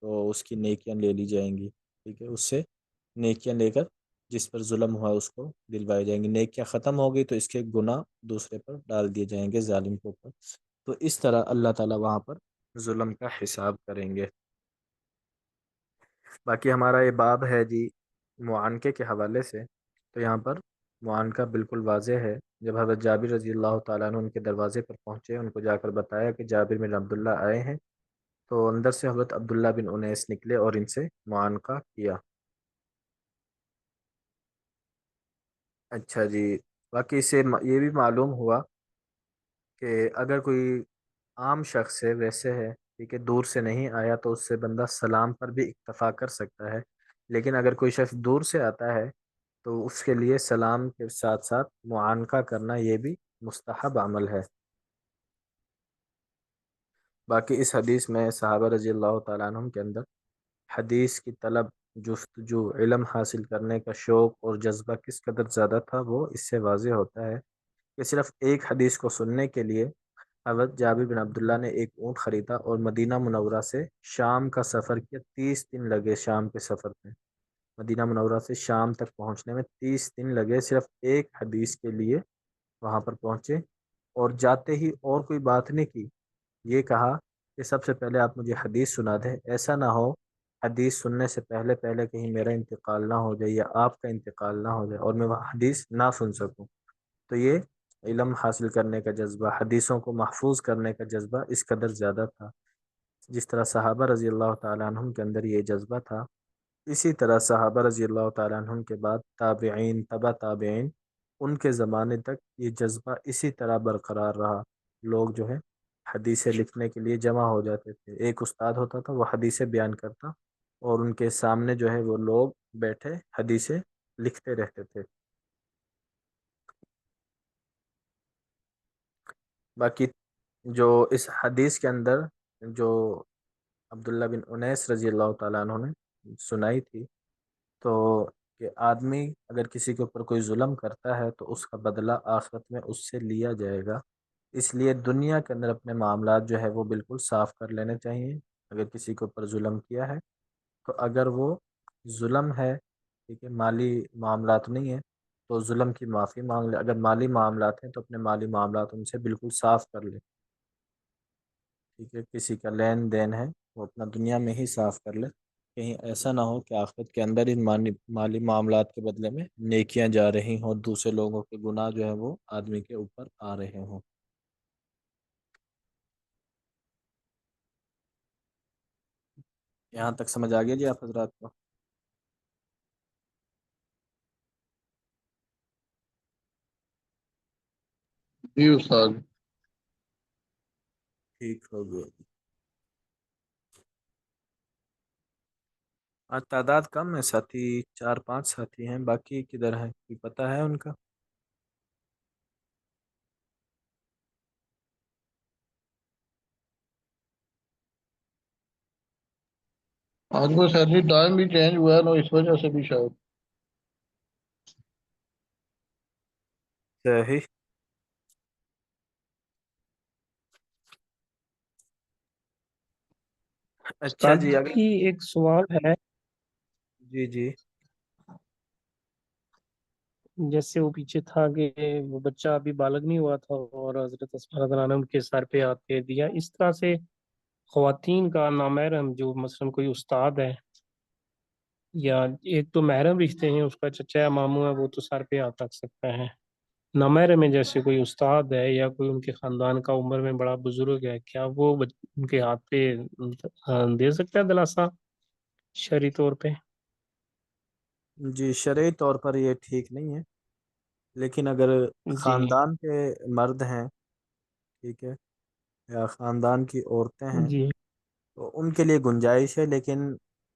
تو اس کی نیکیاں لے لی جائیں گی. ٹھیک ہے، اس سے نیکیاں لے کر جس پر ظلم ہوا اس کو دلوائے جائیں گے. نیکیاں ختم ہو گئی تو اس کے گناہ دوسرے پر ڈال دیے جائیں گے، ظالم کے اوپر. تو اس طرح اللہ تعالیٰ وہاں پر ظلم کا حساب کریں گے. باقی ہمارا یہ باب ہے جی معانقے کے حوالے سے. تو یہاں پر معانقہ بالکل واضح ہے. جب حضرت جابر رضی اللہ تعالیٰ عنہ ان کے دروازے پر پہنچے، ان کو جا کر بتایا کہ جابر بن عبداللہ آئے ہیں، تو اندر سے حضرت عبداللہ بن انیس نکلے اور ان سے معانقہ کیا. اچھا جی، باقی اس سے یہ بھی معلوم ہوا کہ اگر کوئی عام شخص ہے، ویسے ہے ٹھیک ہے، دور سے نہیں آیا تو اس سے بندہ سلام پر بھی اکتفا کر سکتا ہے. لیکن اگر کوئی شخص دور سے آتا ہے تو اس کے لیے سلام کے ساتھ ساتھ معانقہ کرنا یہ بھی مستحب عمل ہے. باقی اس حدیث میں صحابہ رضی اللہ تعالیٰ عنہم کے اندر حدیث کی طلب، جستجو، علم حاصل کرنے کا شوق اور جذبہ کس قدر زیادہ تھا وہ اس سے واضح ہوتا ہے کہ صرف ایک حدیث کو سننے کے لیے حضرت جابر بن عبداللہ نے ایک اونٹ خریدا اور مدینہ منورہ سے شام کا سفر کیا. 30 دن لگے شام کے سفر میں، مدینہ منورہ سے شام تک پہنچنے میں 30 دن لگے صرف ایک حدیث کے لیے وہاں پر پہنچے. اور جاتے ہی اور کوئی بات نہیں کی، یہ کہا کہ سب سے پہلے آپ مجھے حدیث سنا دیں، ایسا نہ ہو حدیث سننے سے پہلے کہیں میرا انتقال نہ ہو جائے یا آپ کا انتقال نہ ہو جائے اور میں وہ حدیث نہ سن سکوں. تو یہ علم حاصل کرنے کا جذبہ، حدیثوں کو محفوظ کرنے کا جذبہ اس قدر زیادہ تھا. جس طرح صحابہ رضی اللہ تعالیٰ عنہم کے اندر یہ جذبہ تھا، اسی طرح صحابہ رضی اللہ تعالیٰ عنہم کے بعد تابعین، تبع تابعین، ان کے زمانے تک یہ جذبہ اسی طرح برقرار رہا. لوگ جو ہے حدیثیں لکھنے کے لیے جمع ہو جاتے تھے. ایک استاد ہوتا تھا وہ حدیثیں بیان کرتا اور ان کے سامنے جو ہے وہ لوگ بیٹھے حدیثیں لکھتے رہتے تھے. باقی جو اس حدیث کے اندر جو عبداللہ بن انیس رضی اللہ تعالیٰ عنہ نے سنائی تھی، تو کہ آدمی اگر کسی کے اوپر کوئی ظلم کرتا ہے تو اس کا بدلہ آخرت میں اس سے لیا جائے گا. اس لیے دنیا کے اندر اپنے معاملات جو ہے وہ بالکل صاف کر لینے چاہیے. اگر کسی کے اوپر ظلم کیا ہے تو اگر وہ ظلم ہے، ٹھیک ہے، مالی معاملات نہیں ہے، تو ظلم کی معافی مانگ لے. اگر مالی معاملات ہیں تو اپنے مالی معاملات ان سے بالکل صاف کر لے. ٹھیک ہے، کسی کا لین دین ہے وہ اپنا دنیا میں ہی صاف کر لے. کہیں ایسا نہ ہو کہ آخرت کے اندر ان مالی معاملات کے بدلے میں نیکیاں جا رہی ہوں، دوسرے لوگوں کے گناہ جو ہے وہ آدمی کے اوپر آ رہے ہوں. یہاں تک سمجھ آ گیا جی آپ حضرات کو؟ جی استاد. ٹھیک ہو گیا. آج تعداد کم ہے، ساتھی 4-5 ساتھی ہیں، باقی کدھر ہیں کوئی پتہ ہے ان کا؟ آج کو سیلری ٹائم بھی چینج ہوا ہے نا، اس وجہ سے بھی شاید. صحیح. اچھا استاد جی جی اگر ایک سوال ہے. جی جی جیسے وہ پیچھے تھا کہ وہ بچہ ابھی بالغ نہیں ہوا تھا اور حضرت اسماء رضی اللہ عنہا کے سر پہ ہاتھ پھیر دیا، اس طرح سے خواتین کا نامحرم جو مثلا کوئی استاد ہے یا ایک تو محرم رشتے ہیں، اس کا چچا یا ماموں ہے، وہ تو سر پہ ہاتھ رکھ سکتا ہے. نامحرم میں جیسے کوئی استاد ہے یا کوئی ان کے خاندان کا عمر میں بڑا بزرگ ہے، کیا وہ ان کے ہاتھ پہ دے سکتا ہے دلاسا شرعی طور پہ؟ جی، شرعی طور پر یہ ٹھیک نہیں ہے، لیکن اگر جی خاندان کے مرد ہیں، ٹھیک ہے، یا خاندان کی عورتیں ہیں جی تو ان کے لیے گنجائش ہے. لیکن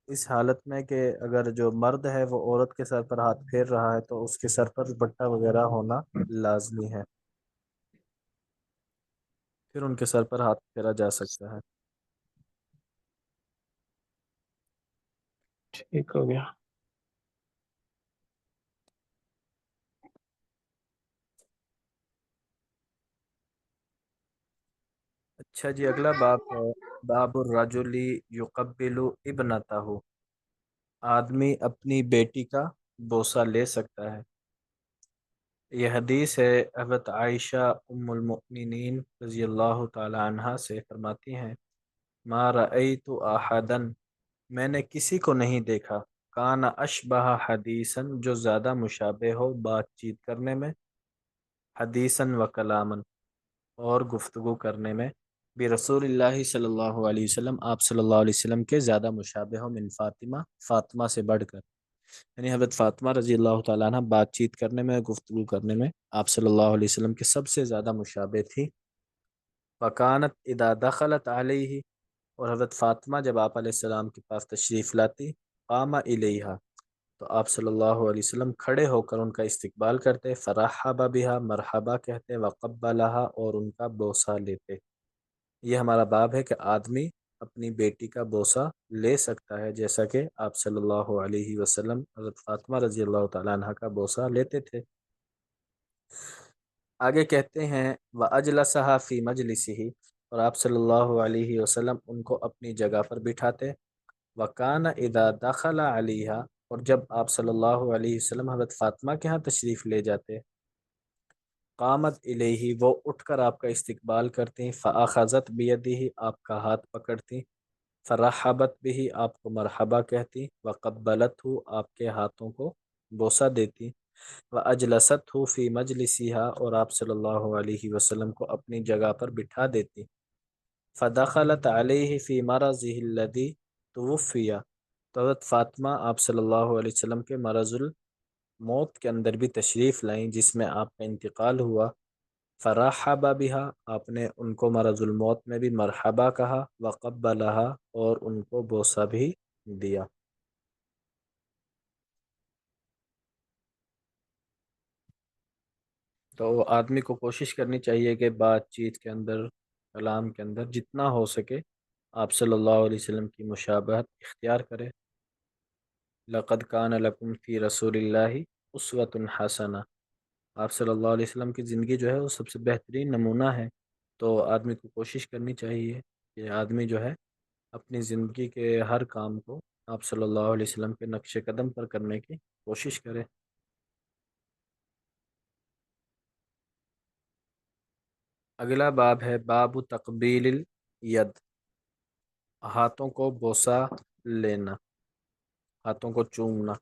اس حالت میں کہ اگر جو مرد ہے وہ عورت کے سر پر ہاتھ پھیر رہا ہے تو اس کے سر پر دوپٹہ وغیرہ ہونا لازمی ہے، پھر ان کے سر پر ہاتھ پھیرا جا سکتا ہے. ٹھیک ہو گیا. اچھا جی، اگلا باب ہے باب الرجل یقبل ابنتہ. آدمی اپنی بیٹی کا بوسہ لے سکتا ہے. یہ حدیث ہے حضرت عائشہ ام المؤمنین رضی اللہ تعالی عنہا سے فرماتی ہیں، ما رأیت احدا، میں نے کسی کو نہیں دیکھا، کان اشبہ حدیثاً، جو زیادہ مشابہ ہو بات چیت کرنے میں، حدیثاً و کلاماً، اور گفتگو کرنے میں، برسول اللہ صلی اللہ علیہ وسلم، آپ صلی اللہ علیہ وسلم کے زیادہ مشابہ ہو، من فاطمہ، فاطمہ سے بڑھ کر. یعنی حضرت فاطمہ رضی اللہ تعالیٰ عنہ بات چیت کرنے میں، گفتگو کرنے میں آپ صلی اللہ علیہ وسلم کے سب سے زیادہ مشابہ تھی. وکانت اذا دخلت علیہ، اور حضرت فاطمہ جب آپ علیہ السلام کے پاس تشریف لاتی، قام الیہا، تو آپ صلی اللہ علیہ وسلم کھڑے ہو کر ان کا استقبال کرتے، فرحب بها، مرحبا کہتے، وقبلها، اور ان کا بوسہ لیتے. یہ ہمارا باب ہے کہ آدمی اپنی بیٹی کا بوسہ لے سکتا ہے، جیسا کہ آپ صلی اللہ علیہ وسلم حضرت فاطمہ رضی اللہ تعالیٰ عنہ کا بوسہ لیتے تھے. آگے کہتے ہیں وَأَجْلَسَهَا فِي مَجْلِسِهِ، اور آپ صلی اللہ علیہ وسلم ان کو اپنی جگہ پر بٹھاتے. وَكَانَ إِذَا دَخَلَ عَلَيْهَا، اور جب آپ صلی اللہ علیہ وسلم حضرت فاطمہ کے ہاں تشریف لے جاتے، قامت الیہ، وہ اٹھ کر آپ کا استقبال کرتی، فاخذت بیدہ، آپ کا ہاتھ پکڑتی، فرحبت بہ، آپ کو مرحبا کہتی، وقبلتہ، آپ کے ہاتھوں کو بوسہ دیتی، واجلستہ فی مجلسہا، اور آپ صلی اللہ علیہ وسلم کو اپنی جگہ پر بٹھا دیتی. فدخلت علیہ فی مرضہ الذی توفی، تو حضرت فاطمہ آپ صلی اللہ علیہ وسلم کے مرض موت کے اندر بھی تشریف لائیں، جس میں آپ کا انتقال ہوا. فرحب بها، آپ نے ان کو مرض الموت میں بھی مرحبا کہا، وقبلها، اور ان کو بوسہ بھی دیا. تو آدمی کو کوشش کرنی چاہیے کہ بات چیت کے اندر، کلام کے اندر جتنا ہو سکے آپ صلی اللہ علیہ وسلم کی مشابہت اختیار کرے. لقد کان لکم فی رسول اللہ اسوۃ حسنہ، آپ صلی اللہ علیہ وسلم کی زندگی جو ہے وہ سب سے بہترین نمونہ ہے. تو آدمی کو کوشش کرنی چاہیے کہ آدمی جو ہے اپنی زندگی کے ہر کام کو آپ صلی اللہ علیہ وسلم کے نقش قدم پر کرنے کی کوشش کرے. اگلا باب ہے باب تقبیل الید، ہاتھوں کو بوسہ لینا، ہاتھوں کو چومنا۔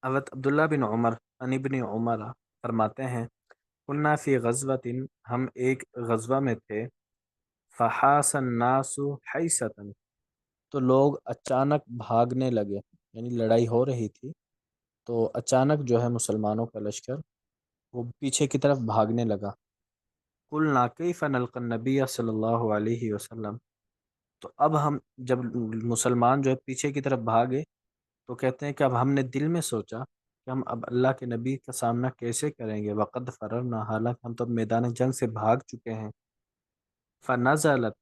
حضرت عبداللہ بن عمر عن ابن عمر فرماتے ہیں قلنا فی غزوۃ، ہم ایک غزوہ میں تھے، فحاس الناس حیسۃ، تو لوگ اچانک بھاگنے لگے، یعنی لڑائی ہو رہی تھی تو اچانک جو ہے مسلمانوں کا لشکر وہ پیچھے کی طرف بھاگنے لگا۔ قلنا کیف نلقی النبی صلی اللہ علیہ وسلم، تو اب ہم جب مسلمان جو ہے پیچھے کی طرف بھاگے تو کہتے ہیں کہ اب ہم نے دل میں سوچا کہ ہم اب اللہ کے نبی کا سامنا کیسے کریں گے، وقد فررنا، حالانکہ ہم تو اب میدان جنگ سے بھاگ چکے ہیں۔ فنزلت،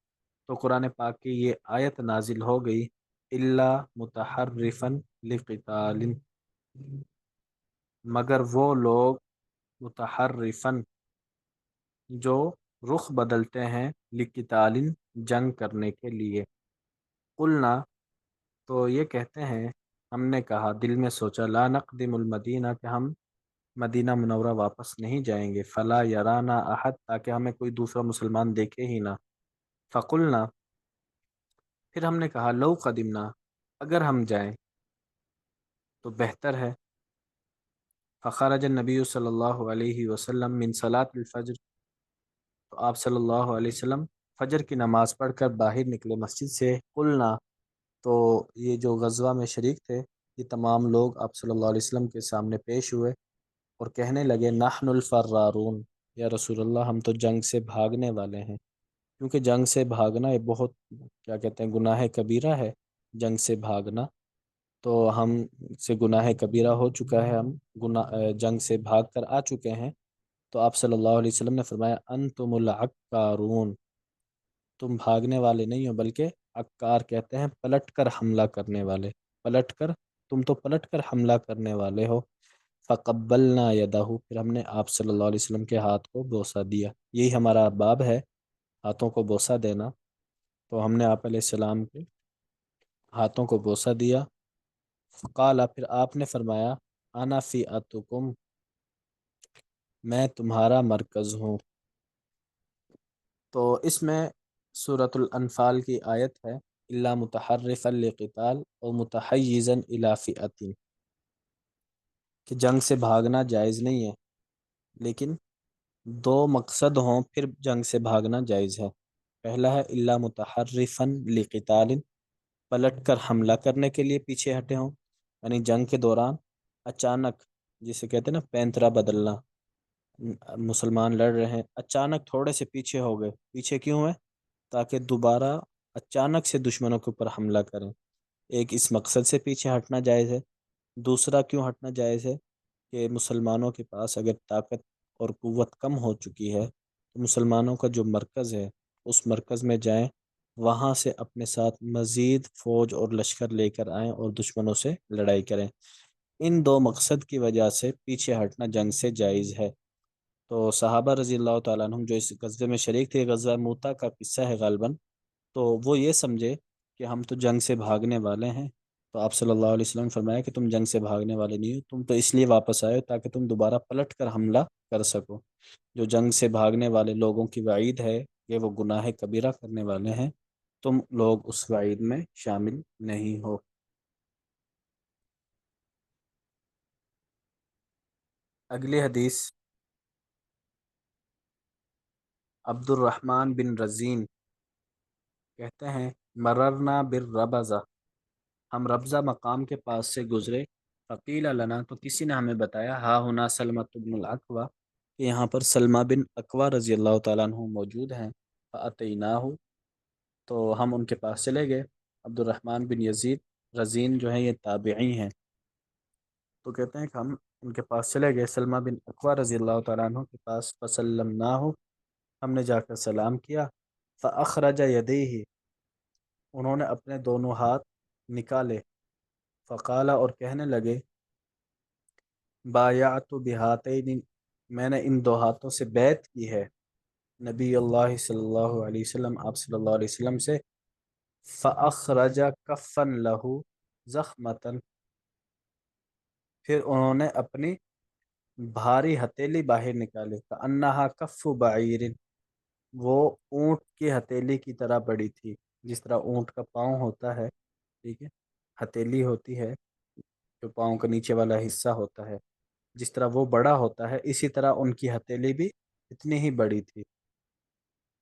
تو قرآن پاک کی یہ آیت نازل ہو گئی، الا متحرفا لقتال، مگر وہ لوگ متحرفا جو رخ بدلتے ہیں، لقتال، جنگ کرنے کے لیے۔ قلنا، تو یہ کہتے ہیں ہم نے کہا دل میں سوچا، لا نقدم المدینہ، کہ ہم مدینہ منورہ واپس نہیں جائیں گے، فلا یرانا احد، تاکہ ہمیں کوئی دوسرا مسلمان دیکھے ہی نہ۔ فقلنا، پھر ہم نے کہا لو قدمنا، اگر ہم جائیں تو بہتر ہے۔ فخرج النبی صلی اللہ علیہ وسلم من صلاۃ الفجر، تو آپ صلی اللہ علیہ وسلم فجر کی نماز پڑھ کر باہر نکلے مسجد سے۔ قلنا، تو یہ جو غزوہ میں شریک تھے یہ تمام لوگ آپ صلی اللہ علیہ وسلم کے سامنے پیش ہوئے اور کہنے لگے نحن الفرارون، یا رسول اللہ ہم تو جنگ سے بھاگنے والے ہیں، کیونکہ جنگ سے بھاگنا یہ بہت کیا کہتے ہیں گناہ کبیرہ ہے، جنگ سے بھاگنا، تو ہم سے گناہ کبیرہ ہو چکا ہے، ہم جنگ سے بھاگ کر آ چکے ہیں۔ تو آپ صلی اللہ علیہ وسلم نے فرمایا انتم العکارون، تم بھاگنے والے نہیں ہو بلکہ عکار کہتے ہیں پلٹ کر حملہ کرنے والے، پلٹ کر، تم تو پلٹ کر حملہ کرنے والے ہو۔ فقبلنا یدہ، پھر ہم نے آپ صلی اللہ علیہ وسلم کے ہاتھ کو بوسہ دیا، یہی ہمارا باب ہے، ہاتھوں کو بوسہ دینا۔ تو ہم نے آپ علیہ السلام کے ہاتھوں کو بوسہ دیا۔ فقال، پھر آپ نے فرمایا انا فیعتکم، میں تمہارا مرکز ہوں۔ تو اس میں سورۃ الانفال کی آیت ہے الا متحرفا لقتال اور متحیزا الی فئۃ، کہ جنگ سے بھاگنا جائز نہیں ہے، لیکن دو مقصد ہوں پھر جنگ سے بھاگنا جائز ہے۔ پہلا ہے الا متحرفا لقتال، پلٹ کر حملہ کرنے کے لیے پیچھے ہٹے ہوں، یعنی جنگ کے دوران اچانک، جسے کہتے ہیں نا پینترا بدلنا، مسلمان لڑ رہے ہیں اچانک تھوڑے سے پیچھے ہو گئے، پیچھے کیوں ہوئے؟ تاکہ دوبارہ اچانک سے دشمنوں کے اوپر حملہ کریں، ایک اس مقصد سے پیچھے ہٹنا جائز ہے۔ دوسرا کیوں ہٹنا جائز ہے کہ مسلمانوں کے پاس اگر طاقت اور قوت کم ہو چکی ہے تو مسلمانوں کا جو مرکز ہے اس مرکز میں جائیں، وہاں سے اپنے ساتھ مزید فوج اور لشکر لے کر آئیں اور دشمنوں سے لڑائی کریں۔ ان دو مقصد کی وجہ سے پیچھے ہٹنا جنگ سے جائز ہے۔ تو صحابہ رضی اللہ تعالیٰ عنہم جو اس غزوے میں شریک تھے، غزوہ موتا کا قصہ ہے غالباً، تو وہ یہ سمجھے کہ ہم تو جنگ سے بھاگنے والے ہیں، تو آپ صلی اللہ علیہ وسلم نے فرمایا کہ تم جنگ سے بھاگنے والے نہیں ہو، تم تو اس لیے واپس آئے ہو تاکہ تم دوبارہ پلٹ کر حملہ کر سکو۔ جو جنگ سے بھاگنے والے لوگوں کی وعید ہے کہ وہ گناہ کبیرہ کرنے والے ہیں، تم لوگ اس وعید میں شامل نہیں ہو۔ اگلی حدیث عبد الرحمن بن رزین کہتے ہیں مررنا بالربزہ، ہم ربضہ مقام کے پاس سے گزرے، فقیل لنا، تو کسی نے ہمیں بتایا ہا ہنا سلمۃ بن الاکوع، کہ یہاں پر سلمہ بن اکوع رضی اللہ تعالیٰ عنہ موجود ہیں۔ فاتیناہ، تو ہم ان کے پاس چلے گئے۔ عبد الرحمن بن یزید رزین جو ہیں یہ تابعی ہیں، تو کہتے ہیں کہ ہم ان کے پاس چلے گئے سلمہ بن اکوع رضی اللہ تعالیٰ عنہ کے پاس، فسلمناہ، ہم نے جا کر سلام کیا، فاخرج یدیہ، انہوں نے اپنے دونوں ہاتھ نکالے، فقال، اور کہنے لگے بایعت بہاتین، میں نے ان دو ہاتھوں سے بیعت کی ہے نبی اللہ صلی اللہ علیہ وسلم، آپ صلی اللہ علیہ وسلم سے۔ فاخرج کفا لہ زخمۃ، پھر انہوں نے اپنی بھاری ہتھیلی باہر نکالی کأنہا کف بعیر، وہ اونٹ کی ہتھیلی کی طرح بڑی تھی، جس طرح اونٹ کا پاؤں ہوتا ہے، ٹھیک ہے، ہتھیلی ہوتی ہے جو پاؤں کا نیچے والا حصہ ہوتا ہے، جس طرح وہ بڑا ہوتا ہے اسی طرح ان کی ہتھیلی بھی اتنی ہی بڑی تھی۔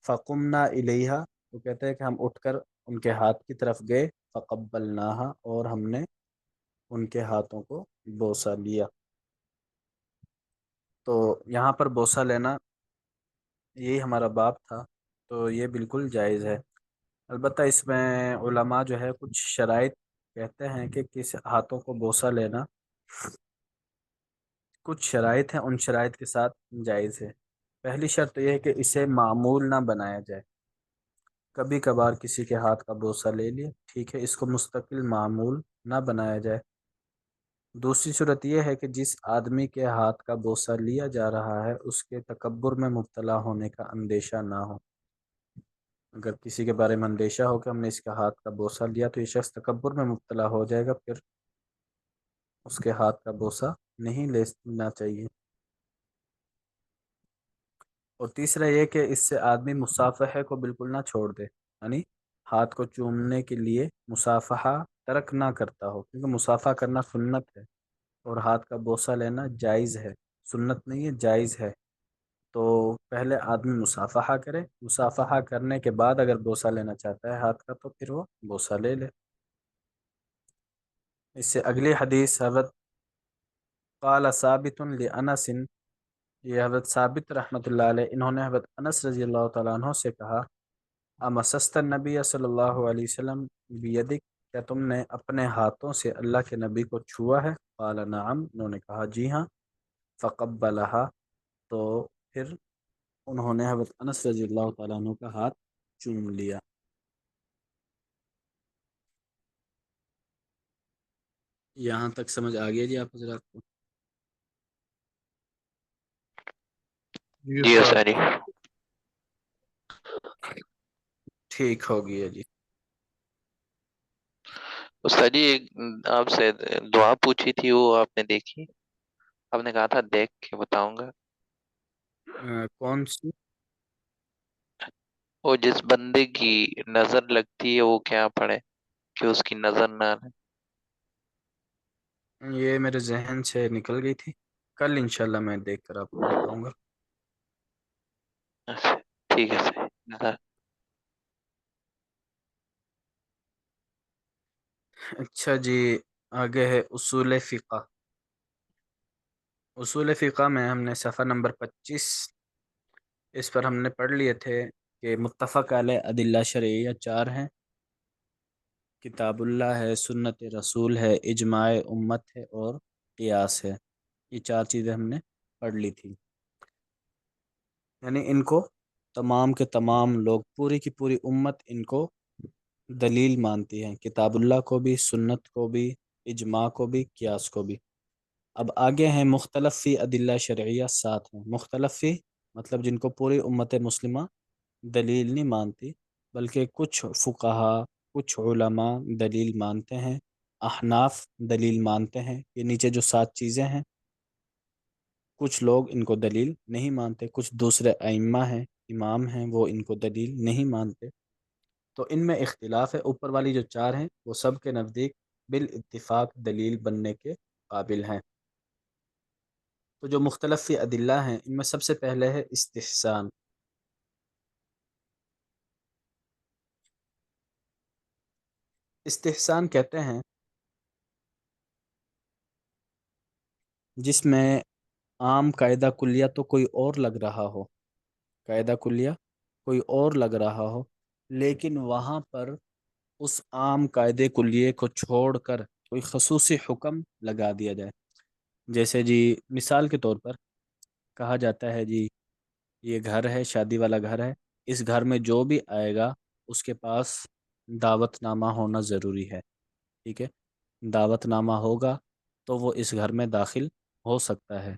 فقمنا الیہا، وہ کہتے ہیں کہ ہم اٹھ کر ان کے ہاتھ کی طرف گئے، فقبلناہا، اور ہم نے ان کے ہاتھوں کو بوسہ لیا۔ تو یہاں پر بوسہ لینا یہی ہمارا باب تھا، تو یہ بالکل جائز ہے۔ البتہ اس میں علماء جو ہے کچھ شرائط کہتے ہیں کہ کس ہاتھوں کو بوسہ لینا، کچھ شرائط ہیں، ان شرائط کے ساتھ جائز ہے۔ پہلی شرط یہ ہے کہ اسے معمول نہ بنایا جائے، کبھی کبھار کسی کے ہاتھ کا بوسہ لے لیا، ٹھیک ہے، اس کو مستقل معمول نہ بنایا جائے۔ دوسری صورت یہ ہے کہ جس آدمی کے ہاتھ کا بوسہ لیا جا رہا ہے اس کے تکبر میں مبتلا ہونے کا اندیشہ نہ ہو۔ اگر کسی کے بارے میں اندیشہ ہو کہ ہم نے اس کا ہاتھ کا بوسہ لیا تو یہ شخص تکبر میں مبتلا ہو جائے گا، پھر اس کے ہاتھ کا بوسہ نہیں لینا چاہیے۔ اور تیسرا یہ کہ اس سے آدمی مصافحے کو بالکل نہ چھوڑ دے، یعنی ہاتھ کو چومنے کے لیے مصافحہ ترک نہ کرتا ہو، کیونکہ مصافحہ کرنا سنت ہے اور ہاتھ کا بوسہ لینا جائز ہے، سنت نہیں ہے، جائز ہے۔ تو پہلے آدمی مصافحہ کرے، مصافحہ کرنے کے بعد اگر بوسہ لینا چاہتا ہے ہاتھ کا تو پھر وہ بوسہ لے لے۔ اس سے اگلی حدیث حضرت قال ثابت لانس، یہ حضرت ثابت رحمۃ اللہ علیہ انہوں نے حضرت انس رضی اللہ تعالیٰ عنہ سے کہا، امسست النبی صلی اللہ علیہ وسلم بیدک، کیا تم نے اپنے ہاتھوں سے اللہ کے نبی کو چھوا ہے؟ قال نعم، انہوں نے کہا جی ہاں۔ فقبلہا، تو پھر انہوں نے حضرت انس رضی اللہ تعالیٰ عنہ کا ہاتھ چوم لیا۔ یہاں تک سمجھ آ گیا جی آپ حضرات کو؟ جی جی استاد۔ ساری ٹھیک ہو گیا جی۔ استاد جی ایک آپ سے دعا پوچھی تھی، وہ آپ نے دیکھی؟ آپ نے کہا تھا دیکھ کے بتاؤں گا۔ کون سی؟ وہ جس بندے کی نظر لگتی ہے وہ کیا پڑھے کہ اس کی نظر نہ لگے؟ یہ میرے ذہن سے نکل گئی تھی، کل انشاءاللہ میں دیکھ کر آپ کو بتاؤں گا۔ اچھا ٹھیک ہے صحیح۔ اچھا جی، آگے ہے اصول فقہ۔ اصول فقہ میں ہم نے صفحہ نمبر 25، اس پر ہم نے پڑھ لیے تھے کہ متفق علیہ ادلہ شرعیہ 4 ہیں، کتاب اللہ ہے، سنت رسول ہے، اجماع امت ہے اور قیاس ہے۔ یہ 4 چیزیں ہم نے پڑھ لی تھی، یعنی ان کو تمام کے تمام لوگ، پوری کی پوری امت ان کو دلیل مانتی ہے، کتاب اللہ کو بھی، سنت کو بھی، اجماع کو بھی، قیاس کو بھی۔ اب آگے ہیں مختلف فی ادلہ شرعیہ 7 ہیں، مختلف فی مطلب جن کو پوری امت مسلمہ دلیل نہیں مانتی، بلکہ کچھ فقہا، کچھ علماء دلیل مانتے ہیں، احناف دلیل مانتے ہیں، یہ نیچے جو 7 چیزیں ہیں، کچھ لوگ ان کو دلیل نہیں مانتے، کچھ دوسرے ائمہ ہیں، امام ہیں، وہ ان کو دلیل نہیں مانتے۔ تو ان میں اختلاف ہے، اوپر والی جو 4 ہیں وہ سب کے نزدیک بالاتفاق دلیل بننے کے قابل ہیں۔ تو جو مختلف فی ادلہ ہیں ان میں سب سے پہلے ہے استحسان۔ استحسان کہتے ہیں جس میں عام قاعدہ کلیہ تو کوئی اور لگ رہا ہو، قاعدہ کلیہ کوئی اور لگ رہا ہو، لیکن وہاں پر اس عام قاعدے کلیے کو چھوڑ کر کوئی خصوصی حکم لگا دیا جائے۔ جیسے جی مثال کے طور پر کہا جاتا ہے جی یہ گھر ہے، شادی والا گھر ہے، اس گھر میں جو بھی آئے گا اس کے پاس دعوت نامہ ہونا ضروری ہے، ٹھیک ہے، دعوت نامہ ہوگا تو وہ اس گھر میں داخل ہو سکتا ہے۔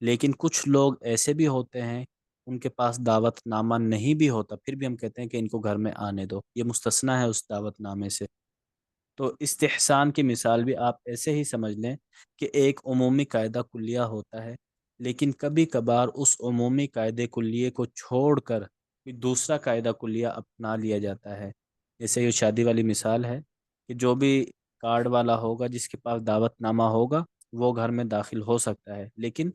لیکن کچھ لوگ ایسے بھی ہوتے ہیں ان کے پاس دعوت نامہ نہیں بھی ہوتا، پھر بھی ہم کہتے ہیں کہ ان کو گھر میں آنے دو، یہ مستثنیٰ ہے اس دعوت نامے سے۔ تو استحسان کی مثال بھی آپ ایسے ہی سمجھ لیں کہ ایک عمومی قاعدہ کلیہ ہوتا ہے، لیکن کبھی کبھار اس عمومی قاعدے کلیے کو چھوڑ کر کوئی دوسرا قاعدہ کلیہ اپنا لیا جاتا ہے۔ جیسے یہ شادی والی مثال ہے کہ جو بھی کارڈ والا ہوگا، جس کے پاس دعوت نامہ ہوگا، وہ گھر میں داخل ہو سکتا ہے، لیکن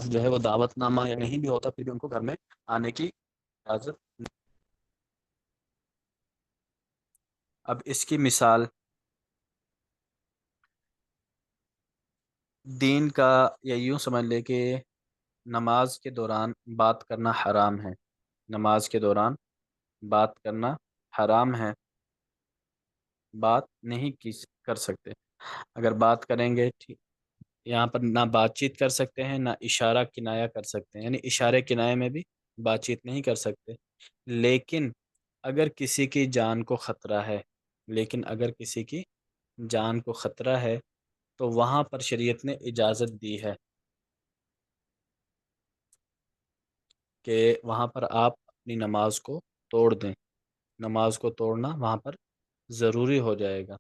جو ہے وہ دعوت نامہ یا نہیں بھی ہوتا، پھر بھی ان کو گھر میں آنے کی اجازت نہیں۔ اب اس کی مثال دین کا، یا یوں سمجھ لے کہ نماز کے دوران بات کرنا حرام ہے، نماز کے دوران بات کرنا حرام ہے، بات نہیں کر سکتے۔ اگر بات کریں گے، یہاں پر نہ بات چیت کر سکتے ہیں، نہ اشارہ کنایا کر سکتے ہیں، یعنی اشارے کنائے میں بھی بات چیت نہیں کر سکتے۔ لیکن اگر کسی کی جان کو خطرہ ہے، لیکن اگر کسی کی جان کو خطرہ ہے تو وہاں پر شریعت نے اجازت دی ہے کہ وہاں پر آپ اپنی نماز کو توڑ دیں، نماز کو توڑنا وہاں پر ضروری ہو جائے گا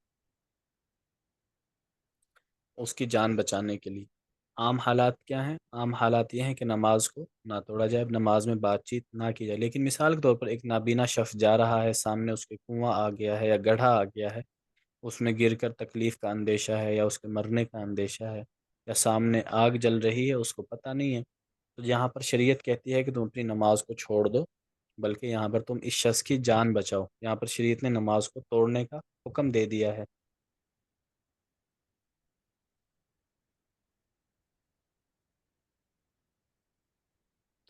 اس کی جان بچانے کے لیے۔ عام حالات کیا ہیں؟ عام حالات یہ ہیں کہ نماز کو نہ توڑا جائے، نماز میں بات چیت نہ کی جائے۔ لیکن مثال کے طور پر ایک نابینا شخص جا رہا ہے، سامنے اس کے کنواں آ گیا ہے یا گڑھا آ گیا ہے، اس میں گر کر تکلیف کا اندیشہ ہے یا اس کے مرنے کا اندیشہ ہے، یا سامنے آگ جل رہی ہے، اس کو پتہ نہیں ہے، تو یہاں پر شریعت کہتی ہے کہ تم اپنی نماز کو چھوڑ دو، بلکہ یہاں پر تم اس شخص کی جان بچاؤ۔ یہاں پر شریعت نے نماز کو توڑنے کا حکم دے دیا ہے۔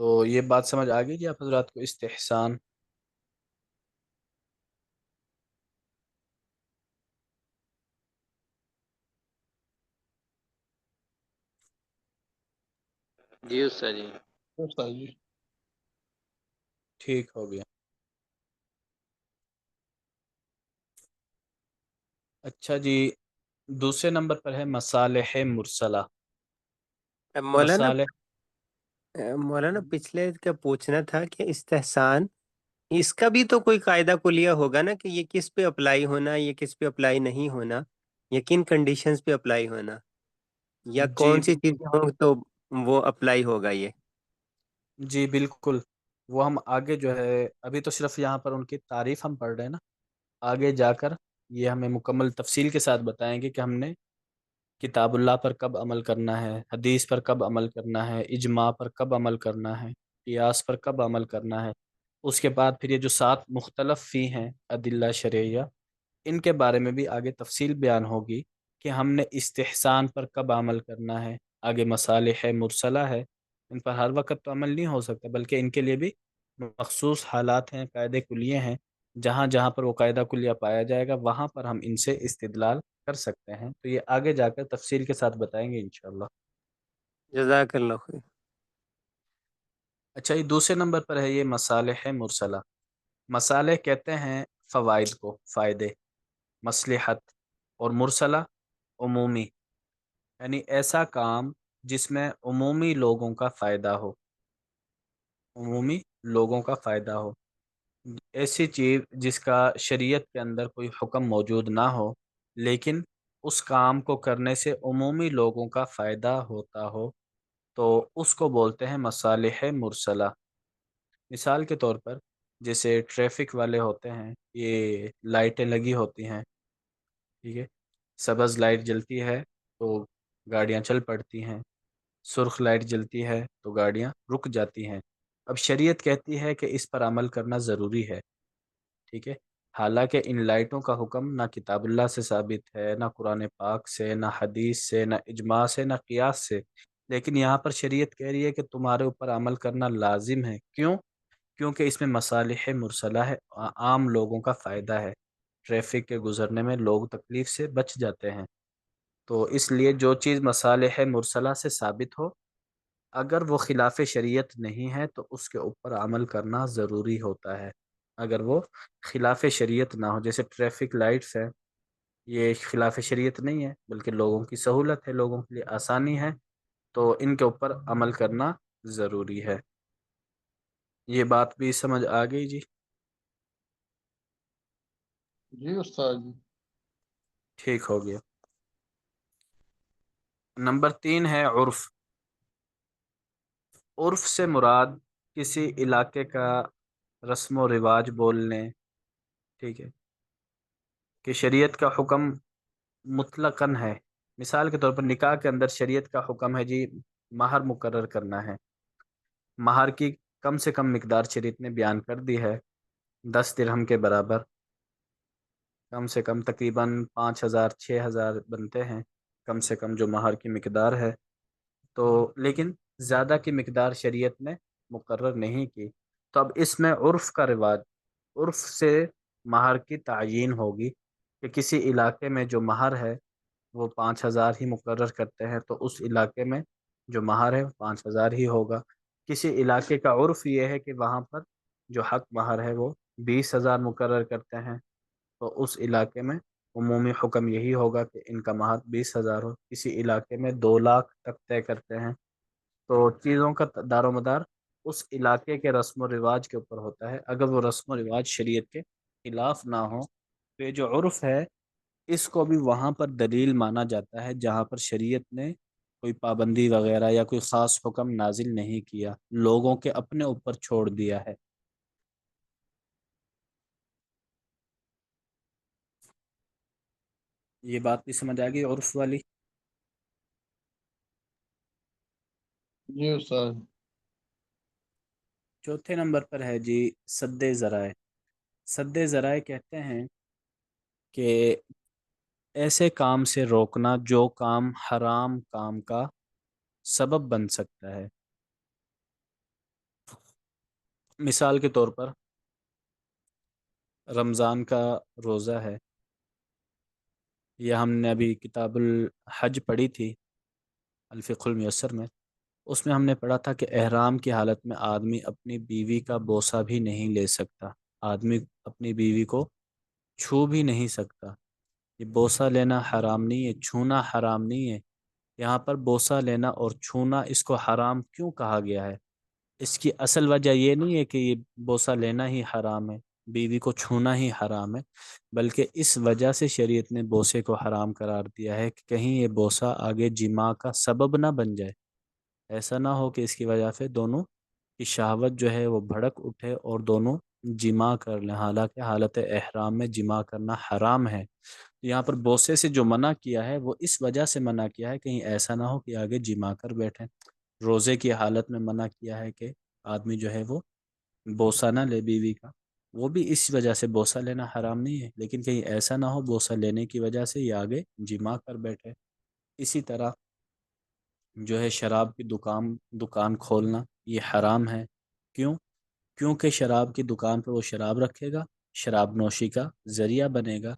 تو یہ بات سمجھ آ گئی کہ آپ حضرات کو استحسان؟ جی استاد جی۔ استاد جی ٹھیک ہو گیا۔ اچھا جی، دوسرے نمبر پر ہے مصالح مرسلہ۔ مولانا مصالح مولانا پچھلے کا پوچھنا تھا کہ استحسان، اس کا بھی تو کوئی قاعدہ کلیہ ہوگا نا کہ یہ کس پہ اپلائی ہونا، یہ کس پہ اپلائی نہیں ہونا، یا کن کنڈیشنز پہ اپلائی ہونا، یا جی کون سی چیزیں ہوں تو وہ اپلائی ہوگا یہ؟ جی بالکل، وہ ہم آگے جو ہے، ابھی تو صرف یہاں پر ان کی تعریف ہم پڑھ رہے ہیں نا، آگے جا کر یہ ہمیں مکمل تفصیل کے ساتھ بتائیں گے کہ ہم نے کتاب اللہ پر کب عمل کرنا ہے، حدیث پر کب عمل کرنا ہے، اجماع پر کب عمل کرنا ہے، قیاس پر کب عمل کرنا ہے۔ اس کے بعد پھر یہ جو 7 مختلف فی ہیں ادلہ شرعیہ، ان کے بارے میں بھی آگے تفصیل بیان ہوگی کہ ہم نے استحسان پر کب عمل کرنا ہے۔ آگے مصالح مرسلہ ہے، ان پر ہر وقت تو عمل نہیں ہو سکتا، بلکہ ان کے لیے بھی مخصوص حالات ہیں، قاعدے کلیے ہیں، جہاں جہاں پر وہ قاعدہ کلیہ پایا جائے گا وہاں پر ہم ان سے استدلال کر سکتے ہیں۔ تو یہ آگے جا کر تفصیل کے ساتھ بتائیں گے انشاءاللہ۔ جزاک اللہ خیر۔ اچھا، یہ دوسرے نمبر پر ہے یہ مصالح مرسلہ۔ مصالح کہتے ہیں فوائد کو، فائدے، مصلحت، اور مرسلہ عمومی، یعنی ایسا کام جس میں عمومی لوگوں کا فائدہ ہو، عمومی لوگوں کا فائدہ ہو، ایسی چیز جس کا شریعت کے اندر کوئی حکم موجود نہ ہو، لیکن اس کام کو کرنے سے عمومی لوگوں کا فائدہ ہوتا ہو، تو اس کو بولتے ہیں مصالح مرسلہ۔ مثال کے طور پر جیسے ٹریفک والے ہوتے ہیں، یہ لائٹیں لگی ہوتی ہیں، ٹھیک ہے، سبز لائٹ جلتی ہے تو گاڑیاں چل پڑتی ہیں، سرخ لائٹ جلتی ہے تو گاڑیاں رک جاتی ہیں۔ اب شریعت کہتی ہے کہ اس پر عمل کرنا ضروری ہے، ٹھیک ہے، حالانکہ ان لائٹوں کا حکم نہ کتاب اللہ سے ثابت ہے، نہ قرآن پاک سے، نہ حدیث سے، نہ اجماع سے، نہ قیاس سے، لیکن یہاں پر شریعت کہہ رہی ہے کہ تمہارے اوپر عمل کرنا لازم ہے۔ کیوں؟ کیونکہ اس میں مصالح مرسلہ ہے، عام لوگوں کا فائدہ ہے، ٹریفک کے گزرنے میں لوگ تکلیف سے بچ جاتے ہیں، تو اس لیے جو چیز مصالح مرسلہ سے ثابت ہو، اگر وہ خلاف شریعت نہیں ہے تو اس کے اوپر عمل کرنا ضروری ہوتا ہے۔ اگر وہ خلاف شریعت نہ ہو، جیسے ٹریفک لائٹس ہے، یہ خلاف شریعت نہیں ہے بلکہ لوگوں کی سہولت ہے، لوگوں کے لیے آسانی ہے، تو ان کے اوپر عمل کرنا ضروری ہے۔ یہ بات بھی سمجھ آ گئی جی؟ جی استاد جی۔ ٹھیک ہو گیا۔ نمبر 3 ہے عرف۔ عرف سے مراد کسی علاقے کا رسم و رواج بولنے، ٹھیک ہے، کہ شریعت کا حکم مطلقاً ہے۔ مثال کے طور پر نکاح کے اندر شریعت کا حکم ہے جی مہر مقرر کرنا ہے۔ مہر کی کم سے کم مقدار شریعت نے بیان کر دی ہے، 10 درہم کے برابر، کم سے کم تقریباً 5,000 6,000 بنتے ہیں کم سے کم جو مہر کی مقدار ہے۔ تو لیکن زیادہ کی مقدار شریعت نے مقرر نہیں کی، تو اب اس میں عرف کا رواج، عرف سے مہر کی تعیین ہوگی کہ کسی علاقے میں جو مہر ہے وہ 5,000 ہی مقرر کرتے ہیں، تو اس علاقے میں جو مہر ہے 5,000 ہی ہوگا۔ کسی علاقے کا عرف یہ ہے کہ وہاں پر جو حق مہر ہے وہ 20,000 مقرر کرتے ہیں، تو اس علاقے میں عمومی حکم یہی ہوگا کہ ان کا مہر 20,000 ہو۔ کسی علاقے میں 2 لاکھ تک طے کرتے ہیں، تو چیزوں کا دار و مدار اس علاقے کے رسم و رواج کے اوپر ہوتا ہے۔ اگر وہ رسم و رواج شریعت کے خلاف نہ ہو تو یہ جو عرف ہے اس کو بھی وہاں پر دلیل مانا جاتا ہے جہاں پر شریعت نے کوئی پابندی وغیرہ یا کوئی خاص حکم نازل نہیں کیا، لوگوں کے اپنے اوپر چھوڑ دیا ہے۔ یہ بات بھی سمجھ آ گئی عرف والی؟ جی استاد۔ چوتھے نمبر پر ہے جی سد ذرائع۔ سد ذرائع کہتے ہیں کہ ایسے کام سے روکنا جو کام حرام کام کا سبب بن سکتا ہے۔ مثال کے طور پر رمضان کا روزہ ہے، یہ ہم نے ابھی کتاب الحج پڑھی تھی الفقہ المیسر میں، اس میں ہم نے پڑھا تھا کہ احرام کی حالت میں آدمی اپنی بیوی کا بوسہ بھی نہیں لے سکتا، آدمی اپنی بیوی کو چھو بھی نہیں سکتا۔ یہ بوسہ لینا حرام نہیں ہے، چھونا حرام نہیں ہے۔ یہاں پر بوسہ لینا اور چھونا اس کو حرام کیوں کہا گیا ہے؟ اس کی اصل وجہ یہ نہیں ہے کہ یہ بوسہ لینا ہی حرام ہے، بیوی کو چھونا ہی حرام ہے، بلکہ اس وجہ سے شریعت نے بوسے کو حرام قرار دیا ہے کہ کہیں یہ بوسہ آگے جماع کا سبب نہ بن جائے، ایسا نہ ہو کہ اس کی وجہ سے دونوں کی شہوت جو ہے وہ بھڑک اٹھے اور دونوں جماع کر لیں، حالانکہ حالت احرام میں جماع کرنا حرام ہے۔ یہاں پر بوسے سے جو منع کیا ہے وہ اس وجہ سے منع کیا ہے کہیں ایسا نہ ہو کہ آگے جماع کر بیٹھیں۔ روزے کی حالت میں منع کیا ہے کہ آدمی جو ہے وہ بوسہ نہ لے بیوی کا، وہ بھی اس وجہ سے بوسہ لینا حرام نہیں ہے، لیکن کہیں ایسا نہ ہو بوسہ لینے کی وجہ سے یہ آگے جماع کر بیٹھے۔ اسی طرح جو ہے شراب کی دکان کھولنا یہ حرام ہے۔ کیوں؟ کیونکہ شراب کی دکان پہ وہ شراب رکھے گا، شراب نوشی کا ذریعہ بنے گا،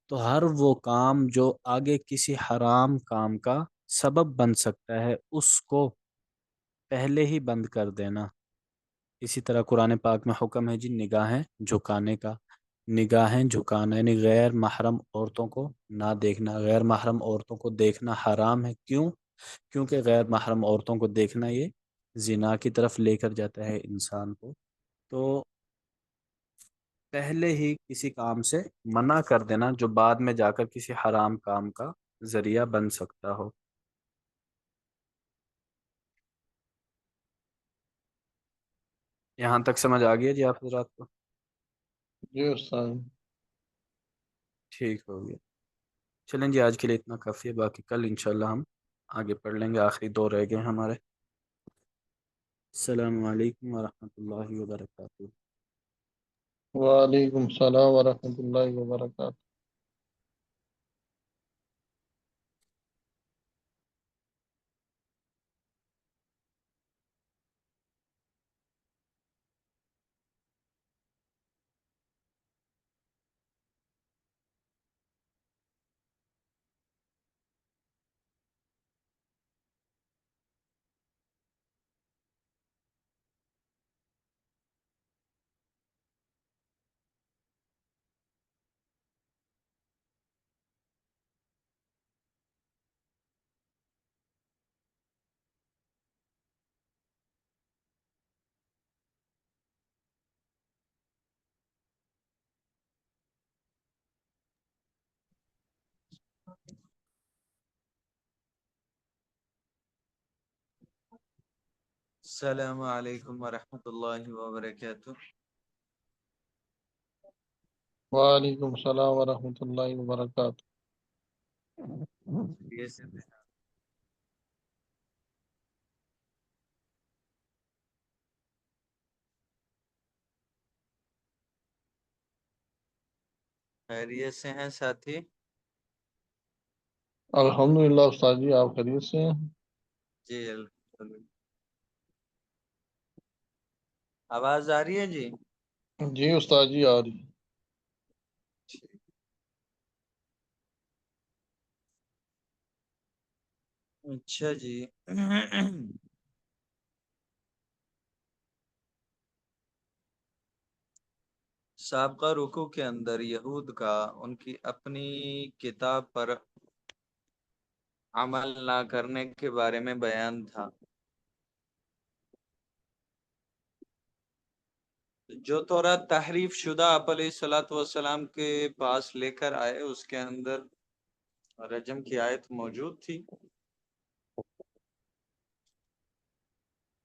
تو ہر وہ کام جو آگے کسی حرام کام کا سبب بن سکتا ہے اس کو پہلے ہی بند کر دینا۔ اسی طرح قرآن پاک میں حکم ہے جی نگاہیں جھکانے کا، نگاہیں جھکانا یعنی غیر محرم عورتوں کو نہ دیکھنا، غیر محرم عورتوں کو دیکھنا حرام ہے۔ کیوں؟ کیونکہ غیر محرم عورتوں کو دیکھنا یہ زنا کی طرف لے کر جاتا ہے انسان کو، تو پہلے ہی کسی کام سے منع کر دینا جو بعد میں جا کر کسی حرام کام کا ذریعہ بن سکتا ہو۔ یہاں تک سمجھ آ گیا جی آپ حضرات کو؟ جی استاد۔ ٹھیک ہو گیا۔ چلیں جی آج کے لیے اتنا کافی ہے، باقی کل انشاءاللہ ہم آگے پڑھ لیں گے، آخری 2 رہ گئے ہیں ہمارے۔ السلام علیکم ورحمۃ اللہ وبرکاتہ۔ وعلیکم السلام ورحمۃ اللہ وبرکاتہ۔ السلام علیکم ورحمۃ اللہ وبرکاتہ. وعلیکم السلام ورحمۃ اللہ وبرکاتہ. یہ سے خیریت سے ہیں ساتھی؟ الحمدللہ استاد جی، آپ خیریت سے ہیں؟ جی الحمدللہ. آواز آ رہی ہے جی؟ جی استاد جی آ رہی. اچھا جی. سابقہ رکوع کے اندر یہود کا ان کی اپنی کتاب پر عمل نہ کرنے کے بارے میں بیان تھا. جو تورات تحریف شدہ آپ علیہ الصلوۃ والسلام کے پاس لے کر آئے، اس کے اندر رجم کی آیت موجود تھی.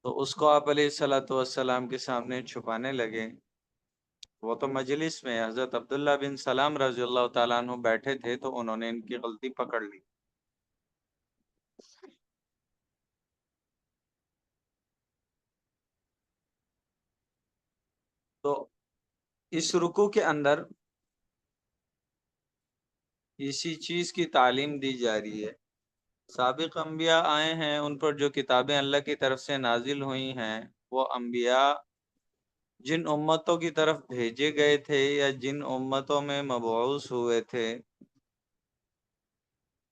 تو اس کو آپ علیہ الصلوۃ والسلام کے سامنے چھپانے لگے. وہ تو مجلس میں حضرت عبداللہ بن سلام رضی اللہ تعالیٰ عنہ بیٹھے تھے، تو انہوں نے ان کی غلطی پکڑ لی. تو اس رکوع کے اندر اسی چیز کی تعلیم دی جا رہی ہے. سابق انبیاء آئے ہیں، ان پر جو کتابیں اللہ کی طرف سے نازل ہوئی ہیں، وہ انبیاء جن امتوں کی طرف بھیجے گئے تھے یا جن امتوں میں مبعوث ہوئے تھے،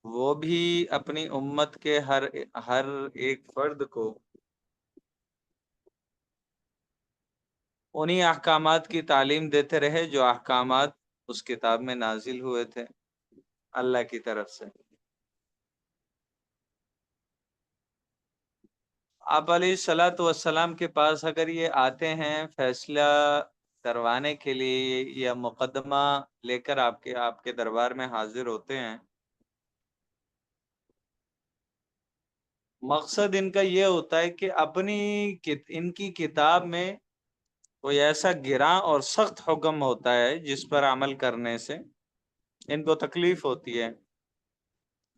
وہ بھی اپنی امت کے ہر ایک فرد کو انہی احکامات کی تعلیم دیتے رہے جو احکامات اس کتاب میں نازل ہوئے تھے اللہ کی طرف سے. آپ علیہ الصلوۃ والسلام کے پاس اگر یہ آتے ہیں فیصلہ کروانے کے لیے یا مقدمہ لے کر آپ کے دربار میں حاضر ہوتے ہیں، مقصد ان کا یہ ہوتا ہے کہ ان کی کتاب میں کوئی ایسا گراں اور سخت حکم ہوتا ہے جس پر عمل کرنے سے ان کو تکلیف ہوتی ہے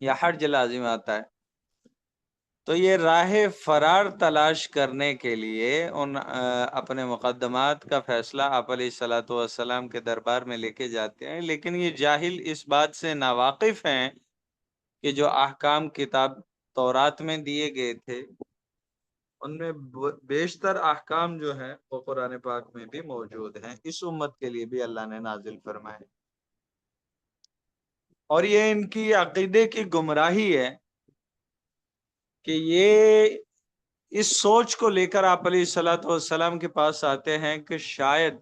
یا حرج لازم آتا ہے. تو یہ راہ فرار تلاش کرنے کے لیے اپنے مقدمات کا فیصلہ آپ علیہ الصلوۃ والسلام کے دربار میں لے کے جاتے ہیں. لیکن یہ جاہل اس بات سے ناواقف ہیں کہ جو احکام کتاب تورات میں دیے گئے تھے، ان میں بیشتر احکام جو ہیں وہ قرآن پاک میں بھی موجود ہیں، اس امت کے لیے بھی اللہ نے نازل فرمائے. اور یہ ان کی عقیدے کی گمراہی ہے کہ یہ اس سوچ کو لے کر آپ علیہ الصلوۃ والسلام کے پاس آتے ہیں کہ شاید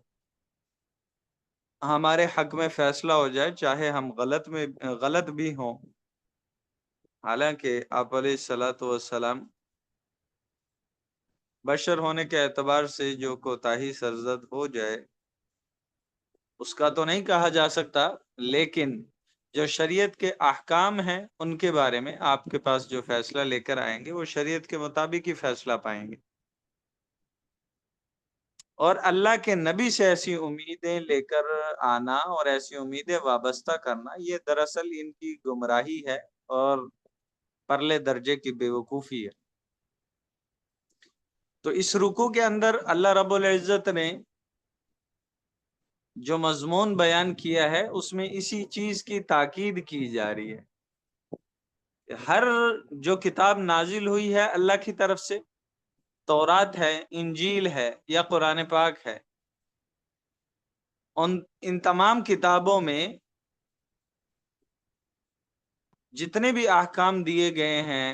ہمارے حق میں فیصلہ ہو جائے، چاہے ہم غلط بھی ہوں. حالانکہ آپ علیہ الصلوۃ والسلام بشر ہونے کے اعتبار سے جو کوتاہی سرزد ہو جائے اس کا تو نہیں کہا جا سکتا، لیکن جو شریعت کے احکام ہیں ان کے بارے میں آپ کے پاس جو فیصلہ لے کر آئیں گے وہ شریعت کے مطابق ہی فیصلہ پائیں گے. اور اللہ کے نبی سے ایسی امیدیں لے کر آنا اور ایسی امیدیں وابستہ کرنا، یہ دراصل ان کی گمراہی ہے اور پرلے درجے کی بے وقوفی ہے. تو اس رکوع کے اندر اللہ رب العزت نے جو مضمون بیان کیا ہے اس میں اسی چیز کی تاکید کی جا رہی ہے. ہر جو کتاب نازل ہوئی ہے اللہ کی طرف سے، تورات ہے، انجیل ہے یا قرآن پاک ہے، ان تمام کتابوں میں جتنے بھی احکام دیے گئے ہیں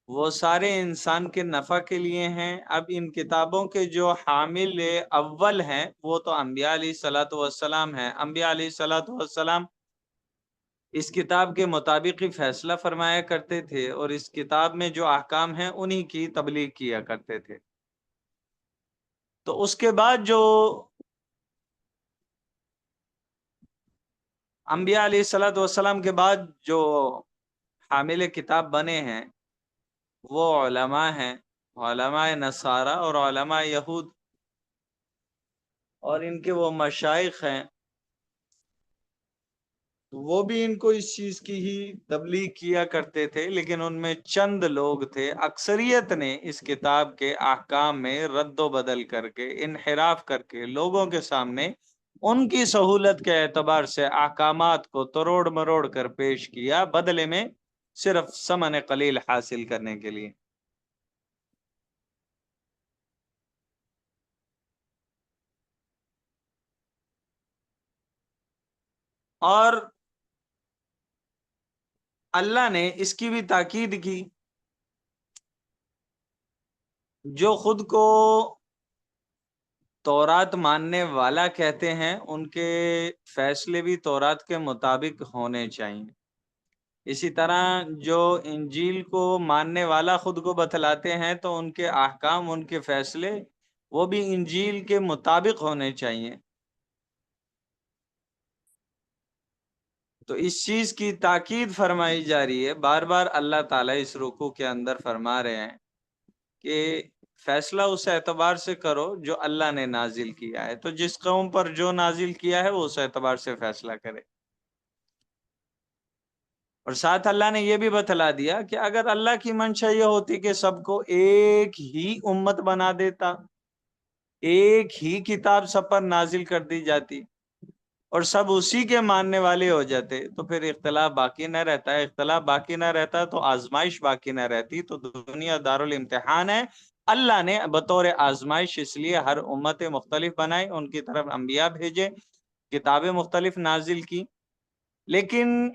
وہ سارے انسان کے نفع کے لیے ہیں. اب ان کتابوں کے جو حامل اول ہیں وہ تو انبیاء علیہ الصلوۃ والسلام ہیں. انبیاء علیہ الصلوۃ والسلام اس کتاب کے مطابق ہی فیصلہ فرمایا کرتے تھے اور اس کتاب میں جو احکام ہیں انہی کی تبلیغ کیا کرتے تھے. تو اس کے بعد جو انبیاء علیہ الصلوۃ والسلام کے بعد جو حامل کتاب بنے ہیں وہ علماء ہیں، علماء نصارہ اور علماء یہود، اور ان کے وہ مشائخ ہیں، وہ بھی ان کو اس چیز کی ہی تبلیغ کیا کرتے تھے، لیکن ان میں چند لوگ تھے، اکثریت نے اس کتاب کے احکام میں رد و بدل کر کے، انحراف کر کے لوگوں کے سامنے ان کی سہولت کے اعتبار سے احکامات کو تروڑ مروڑ کر پیش کیا، بدلے میں صرف ثمن قلیل حاصل کرنے کے لیے۔ اور اللہ نے اس کی بھی تاکید کی، جو خود کو تورات ماننے والا کہتے ہیں ان کے فیصلے بھی تورات کے مطابق ہونے چاہیے، اسی طرح جو انجیل کو ماننے والا خود کو بتلاتے ہیں تو ان کے احکام، ان کے فیصلے وہ بھی انجیل کے مطابق ہونے چاہیے۔ تو اس چیز کی تاکید فرمائی جا رہی ہے، بار بار اللہ تعالیٰ اس رکوع کے اندر فرما رہے ہیں کہ فیصلہ اس اعتبار سے کرو جو اللہ نے نازل کیا ہے، تو جس قوم پر جو نازل کیا ہے وہ اس اعتبار سے فیصلہ کرے۔ اور ساتھ اللہ نے یہ بھی بتلا دیا کہ اگر اللہ کی منشا یہ ہوتی کہ سب کو ایک ہی امت بنا دیتا، ایک ہی کتاب سب پر نازل کر دی جاتی اور سب اسی کے ماننے والے ہو جاتے، تو پھر اختلاف باقی نہ رہتا ہے، اختلاف باقی نہ رہتا تو آزمائش باقی نہ رہتی۔ تو دنیا دارالامتحان ہے، اللہ نے بطور آزمائش اس لیے ہر امت مختلف بنائی، ان کی طرف انبیاء بھیجے، کتابیں مختلف نازل کی، لیکن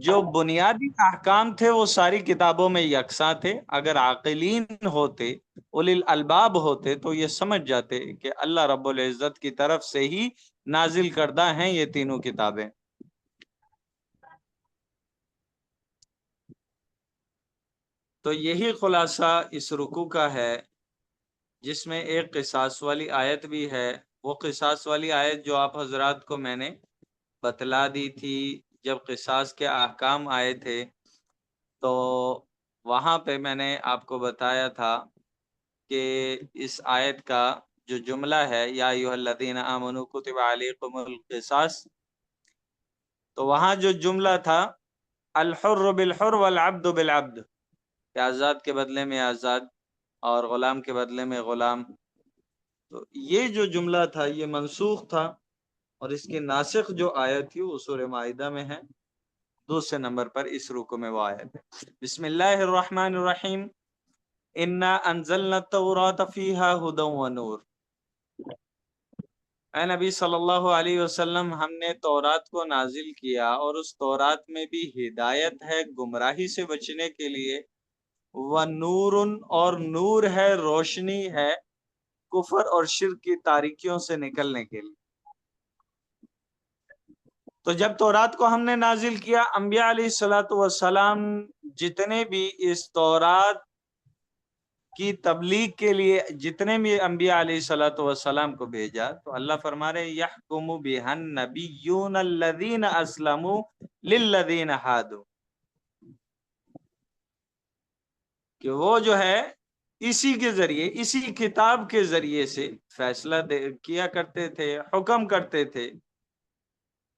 جو بنیادی احکام تھے وہ ساری کتابوں میں یکساں تھے۔ اگر عاقلین ہوتے، اولی الالباب ہوتے، تو یہ سمجھ جاتے کہ اللہ رب العزت کی طرف سے ہی نازل کردہ ہیں یہ تینوں کتابیں۔ تو یہی خلاصہ اس رکوع کا ہے، جس میں ایک قصاص والی آیت بھی ہے۔ وہ قصاص والی آیت جو آپ حضرات کو میں نے بتلا دی تھی جب قصاص کے احکام آئے تھے، تو وہاں پہ میں نے آپ کو بتایا تھا کہ اس آیت کا جو جملہ ہے یا ایھا الذین آمنوا کتب علیکم القصاص، تو وہاں جو جملہ تھا الحر بالحر والعبد بالعبد، کہ آزاد کے بدلے میں آزاد اور غلام کے بدلے میں غلام، تو یہ جو جملہ تھا یہ منسوخ تھا، اور اس کی ناسخ جو آیت تھی وہ سورہ مائدہ میں ہے، دوسرے نمبر پر اس رکوع میں وہ آیت ہے۔ بسم اللہ الرحمن الرحیم، انا انزلنا التوراۃ فیہا ھدی ونور۔ اے نبی صلی اللہ علیہ وسلم، ہم نے تورات کو نازل کیا اور اس تورات میں بھی ہدایت ہے گمراہی سے بچنے کے لیے، ونور، اور نور ہے، روشنی ہے کفر اور شرک کی تاریکیوں سے نکلنے کے لیے۔ تو جب تورات کو ہم نے نازل کیا، انبیاء علیہ الصلوۃ والسلام جتنے بھی اس تورات کی تبلیغ کے لیے جتنے بھی انبیاء علیہ الصلوۃ والسلام کو بھیجا، تو اللہ فرما رہے یحکم بہا النبیون الذین اسلموا للذین ہادوا، کہ وہ جو ہے اسی کے ذریعے، اسی کتاب کے ذریعے سے فیصلہ کیا کرتے تھے، حکم کرتے تھے۔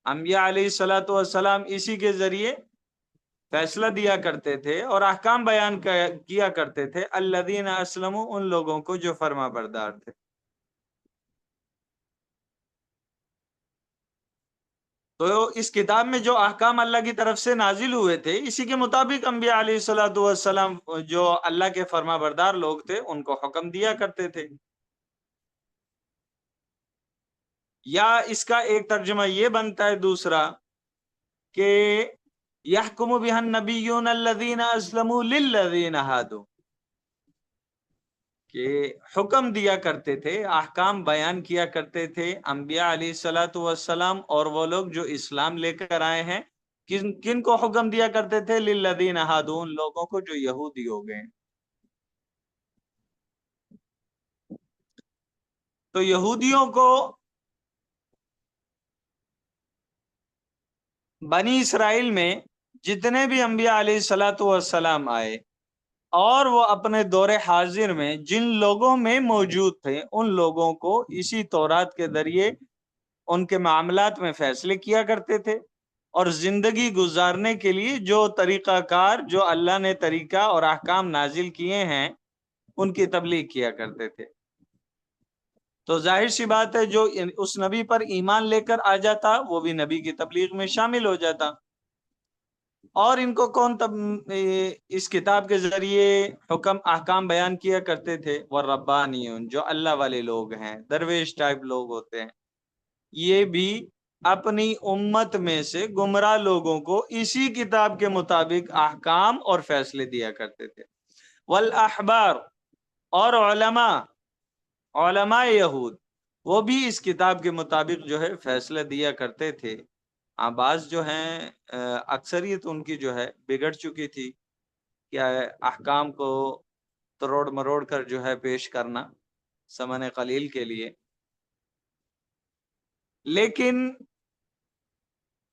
انبیاء علیہ الصلوۃ والسلام اسی کے ذریعے فیصلہ دیا کرتے تھے اور احکام بیان کیا کرتے تھے، الذین اسلموا، ان لوگوں کو جو فرما بردار تھے۔ تو اس کتاب میں جو احکام اللہ کی طرف سے نازل ہوئے تھے، اسی کے مطابق انبیاء علیہ الصلوۃ والسلام جو اللہ کے فرما بردار لوگ تھے ان کو حکم دیا کرتے تھے۔ یا اس کا ایک ترجمہ یہ بنتا ہے دوسرا کہ یحکم بہا النبیون الذین اسلموا للذین ہادوا، کہ حکم دیا کرتے تھے، احکام بیان کیا کرتے تھے انبیاء علیہ الصلوۃ والسلام، اور وہ لوگ جو اسلام لے کر آئے ہیں، کن کو حکم دیا کرتے تھے؟ للذین ہادوا، ان لوگوں کو جو یہودی ہو گئے۔ تو یہودیوں کو بنی اسرائیل میں جتنے بھی انبیاء علیہ الصلوۃ والسلام آئے اور وہ اپنے دور حاضر میں جن لوگوں میں موجود تھے ان لوگوں کو اسی تورات کے ذریعے ان کے معاملات میں فیصلے کیا کرتے تھے، اور زندگی گزارنے کے لیے جو طریقہ کار، جو اللہ نے طریقہ اور احکام نازل کیے ہیں ان کی تبلیغ کیا کرتے تھے۔ تو ظاہر سی بات ہے جو اس نبی پر ایمان لے کر آ جاتا وہ بھی نبی کی تبلیغ میں شامل ہو جاتا۔ اور ان کو کون اس کتاب کے ذریعے حکم احکام بیان کیا کرتے تھے؟ والربانیون، جو اللہ والے لوگ ہیں، درویش ٹائپ لوگ ہوتے ہیں، یہ بھی اپنی امت میں سے گمراہ لوگوں کو اسی کتاب کے مطابق احکام اور فیصلے دیا کرتے تھے۔ والاحبار، اور علماء یہود، وہ بھی اس کتاب کے مطابق جو ہے فیصلہ دیا کرتے تھے۔ بعض جو ہیں اکثریت ان کی جو ہے بگڑ چکی تھی، کیا احکام کو تروڑ مروڑ کر جو ہے پیش کرنا ثمن قلیل کے لیے۔ لیکن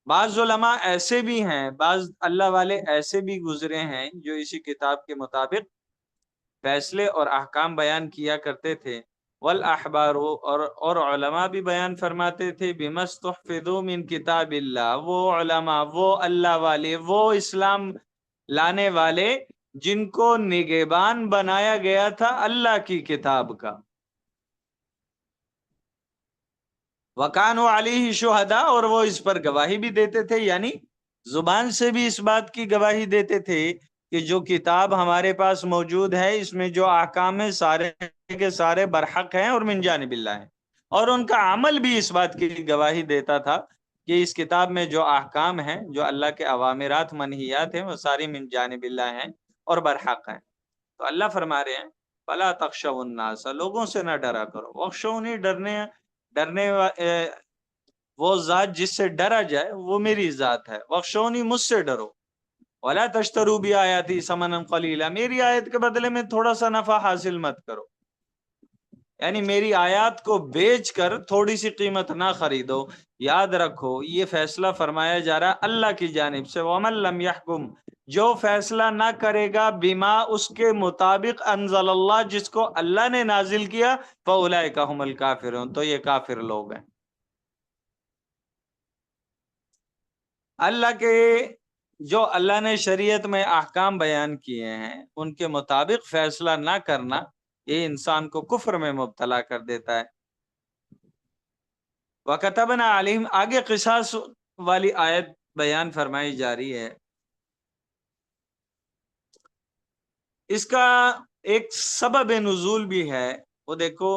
بعض علماء ایسے بھی ہیں، بعض اللہ والے ایسے بھی گزرے ہیں جو اسی کتاب کے مطابق فیصلے اور احکام بیان کیا کرتے تھے۔ والاحبار، اور علماء بھی بیان فرماتے تھے بما استحفظوا من کتاب اللہ، وہ علماء، وہ اللہ والے، وہ اسلام لانے والے جن کو نگہبان بنایا گیا تھا اللہ کی کتاب کا۔ وَكَانُوا عَلَيْهِ شُهَدَاءَ، اور وہ اس پر گواہی بھی دیتے تھے، یعنی زبان سے بھی اس بات کی گواہی دیتے تھے کہ جو کتاب ہمارے پاس موجود ہے اس میں جو احکام ہیں سارے کے سارے برحق ہیں اور من جانب اللہ ہیں، اور ان کا عمل بھی اس بات کی گواہی دیتا تھا کہ اس کتاب میں جو احکام ہیں، جو اللہ کے اوامرات منہیات ہیں، وہ ساری من جانب اللہ ہیں اور برحق ہیں۔ تو اللہ فرما رہے ہیں فَلَا تَخْشَوُا النَّاسَ، لوگوں سے نہ ڈرا کرو، وَخْشَوْنِی، ڈرنے وہ ذات جس سے ڈرا جائے وہ میری ذات ہے، وَخْشَوْنِی، مجھ سے ڈرو، وَلَا تَشْتَرُوا بِآیَاتِی ثَمَنًا قَلِیلًا، میری آیت کے بدلے میں تھوڑا سا نفع حاصل مت کرو، یعنی میری آیات کو بیچ کر تھوڑی سی قیمت نہ خریدو۔ یاد رکھو یہ فیصلہ فرمایا جا رہا ہے اللہ کی جانب سے، وَمَن لَّمْ يَحْكُمْ، جو فیصلہ نہ کرے گا بما، اس کے مطابق، انزل اللہ، جس کو اللہ نے نازل کیا، فَأُولَئِكَ هُمُ الْكَافِرُونَ، تو یہ کافر لوگ ہیں۔ اللہ کے جو اللہ نے شریعت میں احکام بیان کیے ہیں ان کے مطابق فیصلہ نہ کرنا یہ انسان کو کفر میں مبتلا کر دیتا ہے۔ وَكَتَبْنَا عَلَيْهِمْ، آگے قصاص والی آیت بیان فرمائی جا رہی ہے۔ اس کا ایک سبب نزول بھی ہے، وہ دیکھو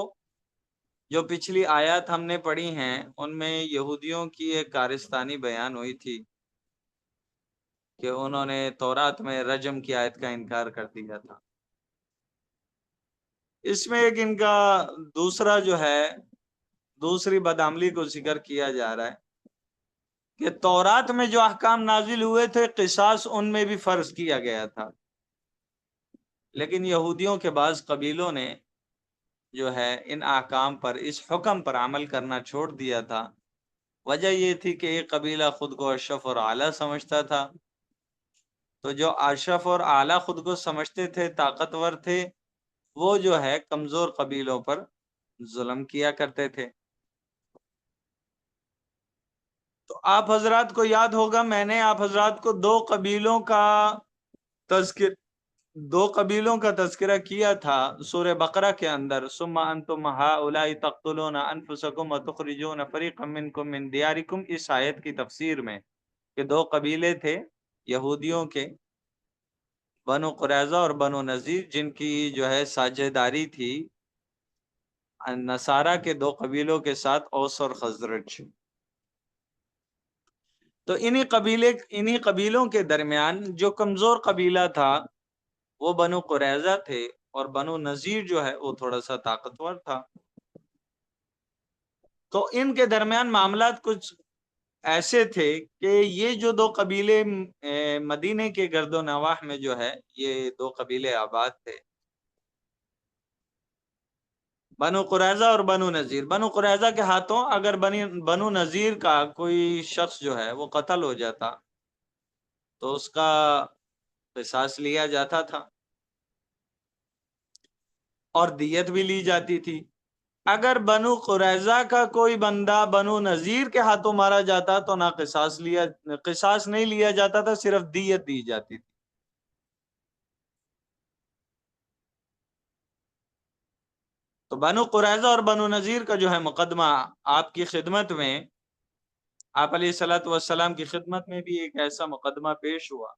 جو پچھلی آیات ہم نے پڑھی ہیں ان میں یہودیوں کی ایک کارستانی بیان ہوئی تھی کہ انہوں نے تورات میں رجم کی آیت کا انکار کر دیا تھا۔ اس میں ایک ان کا دوسرا جو ہے دوسری بدعملی کو ذکر کیا جا رہا ہے کہ تورات میں جو احکام نازل ہوئے تھے قصاص ان میں بھی فرض کیا گیا تھا، لیکن یہودیوں کے بعض قبیلوں نے جو ہے ان احکام پر، اس حکم پر عمل کرنا چھوڑ دیا تھا۔ وجہ یہ تھی کہ ایک قبیلہ خود کو اشرف اور اعلیٰ سمجھتا تھا، تو جو اشرف اور اعلیٰ خود کو سمجھتے تھے، طاقتور تھے، وہ جو ہے کمزور قبیلوں پر ظلم کیا کرتے تھے۔ تو آپ حضرات کو یاد ہوگا میں نے آپ حضرات کو دو قبیلوں کا تذکرہ کیا تھا سورہ بقرہ کے اندر، ثم انتم ہؤلاء تقتلون انفسکم وتخرجون فریقا منکم من دیارکم، اس آیت کی تفسیر میں کہ دو قبیلے تھے یہودیوں کے، بنو قریظہ اور بنو نذیر، جن کی جو ہے ساجھیداری تھی نصارہ کے دو قبیلوں کے ساتھ، اوس اور خزرج۔ تو انہی قبیلوں کے درمیان جو کمزور قبیلہ تھا وہ بنو قریظہ تھے، اور بنو نذیر جو ہے وہ تھوڑا سا طاقتور تھا۔ تو ان کے درمیان معاملات کچھ ایسے تھے کہ یہ جو دو قبیلے مدینے کے گرد و نواح میں جو ہے یہ دو قبیلے آباد تھے، بنو قریظہ اور بنو نذیر. بنو قریظہ کے ہاتھوں اگر بنو نذیر کا کوئی شخص جو ہے وہ قتل ہو جاتا تو اس کا قصاص لیا جاتا تھا اور دیت بھی لی جاتی تھی. اگر بنو قریظہ کا کوئی بندہ بنو نذیر کے ہاتھوں مارا جاتا تو نہ قصاص نہیں لیا جاتا تھا، صرف دیت دی جاتی تھی. تو بنو قریظہ اور بنو نذیر کا جو ہے مقدمہ آپ کی خدمت میں، آپ علیہ الصلوۃ والسلام کی خدمت میں بھی ایک ایسا مقدمہ پیش ہوا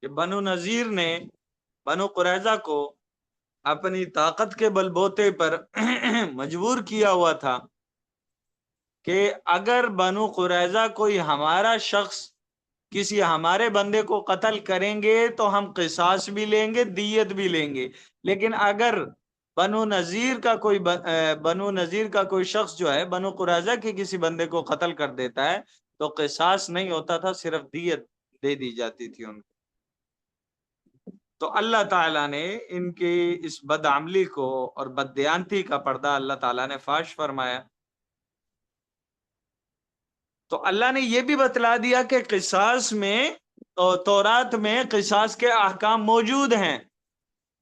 کہ بنو نذیر نے بنو قریظہ کو اپنی طاقت کے بل بوتے پر مجبور کیا ہوا تھا کہ اگر بنو قریظہ کوئی ہمارا شخص کسی ہمارے بندے کو قتل کریں گے تو ہم قصاص بھی لیں گے، دیت بھی لیں گے. لیکن اگر بنو نذیر کا کوئی شخص جو ہے بنو قریظہ کے کسی بندے کو قتل کر دیتا ہے تو قصاص نہیں ہوتا تھا، صرف دیت دے دی جاتی تھی ان کو. تو اللہ تعالیٰ نے ان کی اس بدعملی کو اور بددیانتی کا پردہ اللہ تعالیٰ نے فاش فرمایا. تو اللہ نے یہ بھی بتلا دیا کہ قصاص میں، تورات میں قصاص کے احکام موجود ہیں.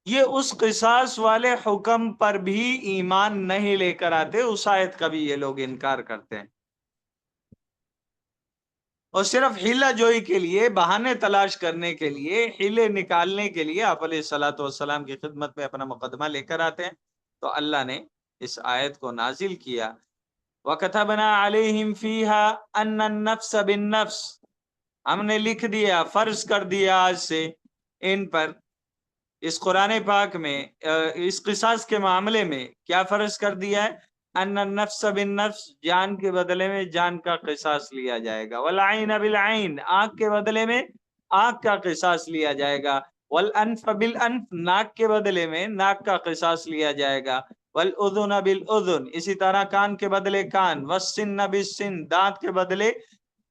یہ اس قصاص والے حکم پر بھی ایمان نہیں لے کر آتے، اس آیت کا بھی یہ لوگ انکار کرتے ہیں اور صرف حیلہ جوئی کے لیے، بہانے تلاش کرنے کے لیے، حیلے نکالنے کے لیے آپ علیہ الصلوۃ والسلام کی خدمت میں اپنا مقدمہ لے کر آتے ہیں. تو اللہ نے اس آیت کو نازل کیا، وَكَتَبْنَا عَلَيْهِمْ فِيهَا أَنَّ النَّفْسَ بِالنَّفْسِ، ہم نے لکھ دیا، فرض کر دیا آج سے ان پر، اس قرآن پاک میں اس قصاص کے معاملے میں کیا فرض کر دیا ہے؟ ان النفس بالنفس، جان کے بدلے میں جان کا قصاص لیا جائے گا. والعین بالعین، آنکھ کے بدلے میں آنکھ کا قصاص لیا جائے گا. والانف بالانف، ناک کے بدلے میں ناک کا قصاص لیا جائے گا. والاذن بالاذن، اسی طرح کان کے بدلے کان. والسن بالسن، دانت کے بدلے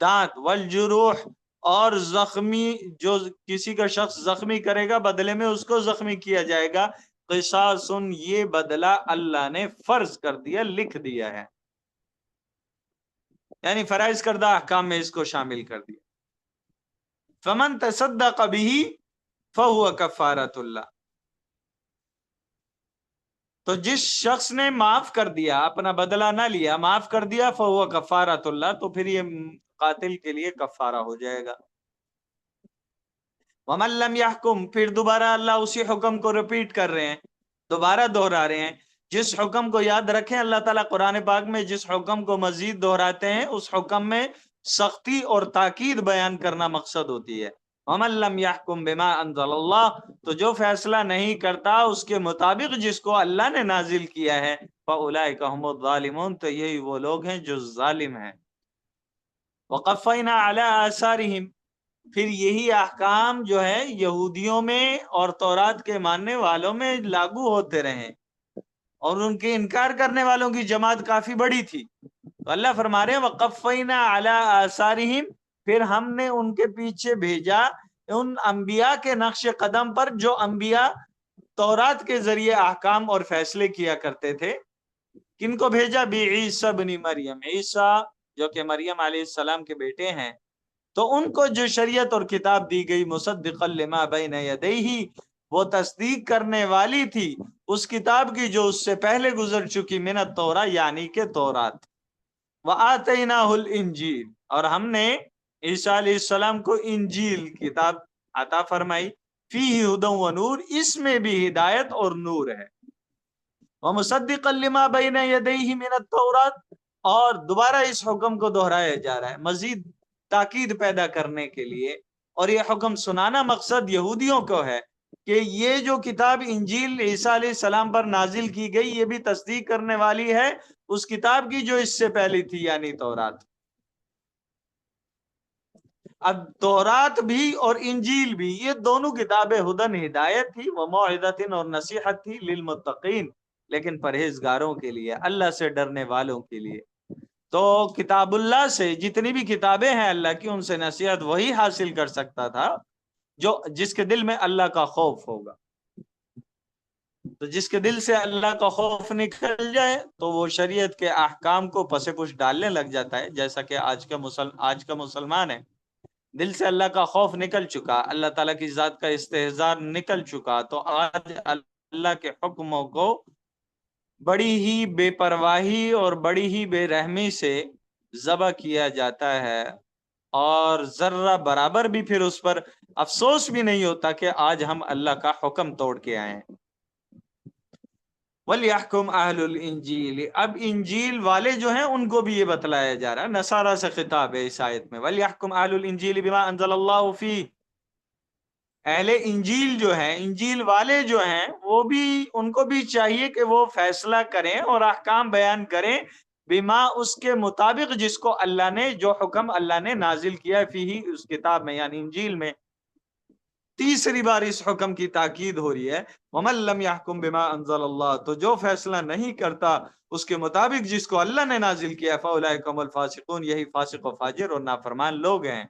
دانت. والجروح، اور زخمی، جو کسی کا شخص زخمی کرے گا بدلے میں اس کو زخمی کیا جائے گا. قصاص، یہ بدلہ اللہ نے فرض کر دیا، لکھ دیا ہے، یعنی فرائض کردہ احکام میں اس کو شامل کر دیا. فمن تصدق به فهو کفارۃ اللہ، تو جس شخص نے معاف کر دیا، اپنا بدلہ نہ لیا، معاف کر دیا، فهو کفارۃ اللہ، تو پھر یہ قاتل کے لیے کفارہ ہو جائے گا. وَمَن لَّمْ يَحْكُم، پھر دوبارہ اللہ اسی حکم کو ریپیٹ کر رہے ہیں، دوبارہ دہرا رہے ہیں. جس حکم کو یاد رکھیں، اللہ تعالیٰ قرآن پاک میں جس حکم کو مزید دہراتے ہیں اس حکم میں سختی اور تاکید بیان کرنا مقصد ہوتی ہے. وَمَن لَّمْ يَحْكُم بِمَا أَنزَلَ اللَّهُ، تو جو فیصلہ نہیں کرتا اس کے مطابق جس کو اللہ نے نازل کیا ہے، فَأُولَٰئِكَ هُمُ الظَّالِمُونَ، تو یہی وہ لوگ ہیں جو ظالم ہیں. وَقَفَّيْنَا عَلَىٰ آثَارِهِمْ، پھر یہی احکام جو ہے یہودیوں میں اور تورات کے ماننے والوں میں لاگو ہوتے رہے، اور ان کے انکار کرنے والوں کی جماعت کافی بڑی تھی. تو اللہ فرما رہے ہیں وَقَفَّيْنَا عَلَىٰ آثَارِهِمْ، پھر ہم نے ان کے پیچھے بھیجا ان انبیاء کے نقش قدم پر جو انبیاء تورات کے ذریعے احکام اور فیصلے کیا کرتے تھے. کن کو بھیجا؟ بعیسیٰ بن مریم، عیسیٰ جو کہ مریم علیہ السلام کے بیٹے ہیں. تو ان کو جو شریعت اور کتاب دی گئی، مصدقا لما بین یدیہ، وہ تصدیق کرنے والی تھی اس کتاب کی جو اس سے پہلے گزر چکی، من التوراۃ، یعنی کہ تورات. وآتیناہ الانجیل، اور ہم نے عیسیٰ علیہ السلام کو انجیل کتاب عطا فرمائی. فیہ ھدی و نور، اس میں بھی ہدایت اور نور ہے. ومصدقا لما بین یدیہ من التوراۃ، اور دوبارہ اس حکم کو دہرایا جا رہا ہے مزید تاکید پیدا کرنے کے لیے. اور یہ حکم سنانا مقصد یہودیوں کو ہے کہ یہ جو کتاب انجیل عیسیٰ علیہ السلام پر نازل کی گئی یہ بھی تصدیق کرنے والی ہے اس کتاب کی جو اس سے پہلی تھی، یعنی تورات. اب تورات بھی اور انجیل بھی، یہ دونوں کتابیں ہدن، ہدایت تھی، وموعظۃ، اور نصیحت تھی، للمتقین، لیکن پرہیزگاروں کے لیے، اللہ سے ڈرنے والوں کے لیے. تو کتاب اللہ سے جتنی بھی کتابیں ہیں اللہ کی، ان سے نصیحت وہی حاصل کر سکتا تھا جس کے دل میں اللہ کا خوف ہوگا. تو جس کے دل سے اللہ کا خوف نکل جائے تو وہ شریعت کے احکام کو پس پش ڈالنے لگ جاتا ہے، جیسا کہ آج کا مسلمان ہے، دل سے اللہ کا خوف نکل چکا، اللہ تعالیٰ کی ذات کا استحضار نکل چکا، تو آج اللہ کے حکموں کو بڑی ہی بے پرواہی اور بڑی ہی بے رحمی سے ذبح کیا جاتا ہے، اور ذرہ برابر بھی پھر اس پر افسوس بھی نہیں ہوتا کہ آج ہم اللہ کا حکم توڑ کے آئے ہیں۔ وَلْيَحْكُمْ أَهْلُ الْإِنْجِيلِ، اب انجیل والے جو ہیں ان کو بھی یہ بتلایا جا رہا ہے، نصارہ سے خطاب ہے اس آیت میں، وَلْيَحْكُمْ أَهْلُ الْإِنْجِيلِ بِمَا أَنزَلَ اللَّهُ فِيهِ، اہل انجیل جو ہیں، انجیل والے جو ہیں، وہ بھی ان کو بھی چاہیے کہ وہ فیصلہ کریں اور احکام بیان کریں، بما اس کے مطابق جس کو اللہ نے، جو حکم اللہ نے نازل کیا فیہ اس کتاب میں یعنی انجیل میں۔ تیسری بار اس حکم کی تاکید ہو رہی ہے، وَمَن لَّمْ يَحْكُم بِمَا أَنزَلَ اللَّهُ، تو جو فیصلہ نہیں کرتا اس کے مطابق جس کو اللہ نے نازل کیا، فَأُولَٰئِكَ هُمُ الْفَاسِقُونَ، یہی فاسق و فاجر اور نافرمان لوگ ہیں۔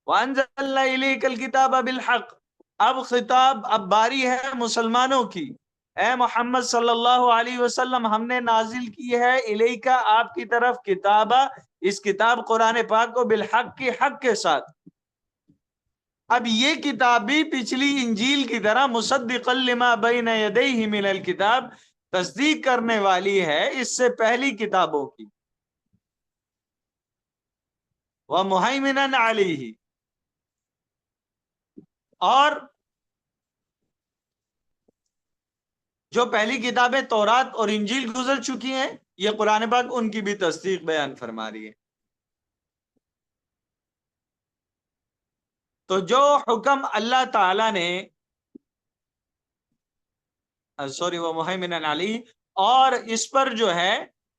وَأَنزَلْنَا إِلَيْكَ الْكِتَابَ بِالْحَقِّ، اب خطاب، اب باری ہے مسلمانوں کی، اے محمد صلی اللہ علیہ وسلم ہم نے نازل کی ہے الیکا آپ کی طرف کتابہ، اس کتاب قرآن پاک کو، بالحق کی حق کے ساتھ۔ اب یہ کتاب بھی پچھلی انجیل کی طرح مصدقا لما بین یدیہ من الکتاب، تصدیق کرنے والی ہے اس سے پہلی کتابوں کی، ومہیمنا علیہ، اور جو پہلی کتابیں تورات اور انجیل گزر چکی ہیں یہ قرآن پاک ان کی بھی تصدیق بیان فرما رہی ہے۔ تو جو حکم اللہ تعالی نے وہ مہیمن علی، اور اس پر جو ہے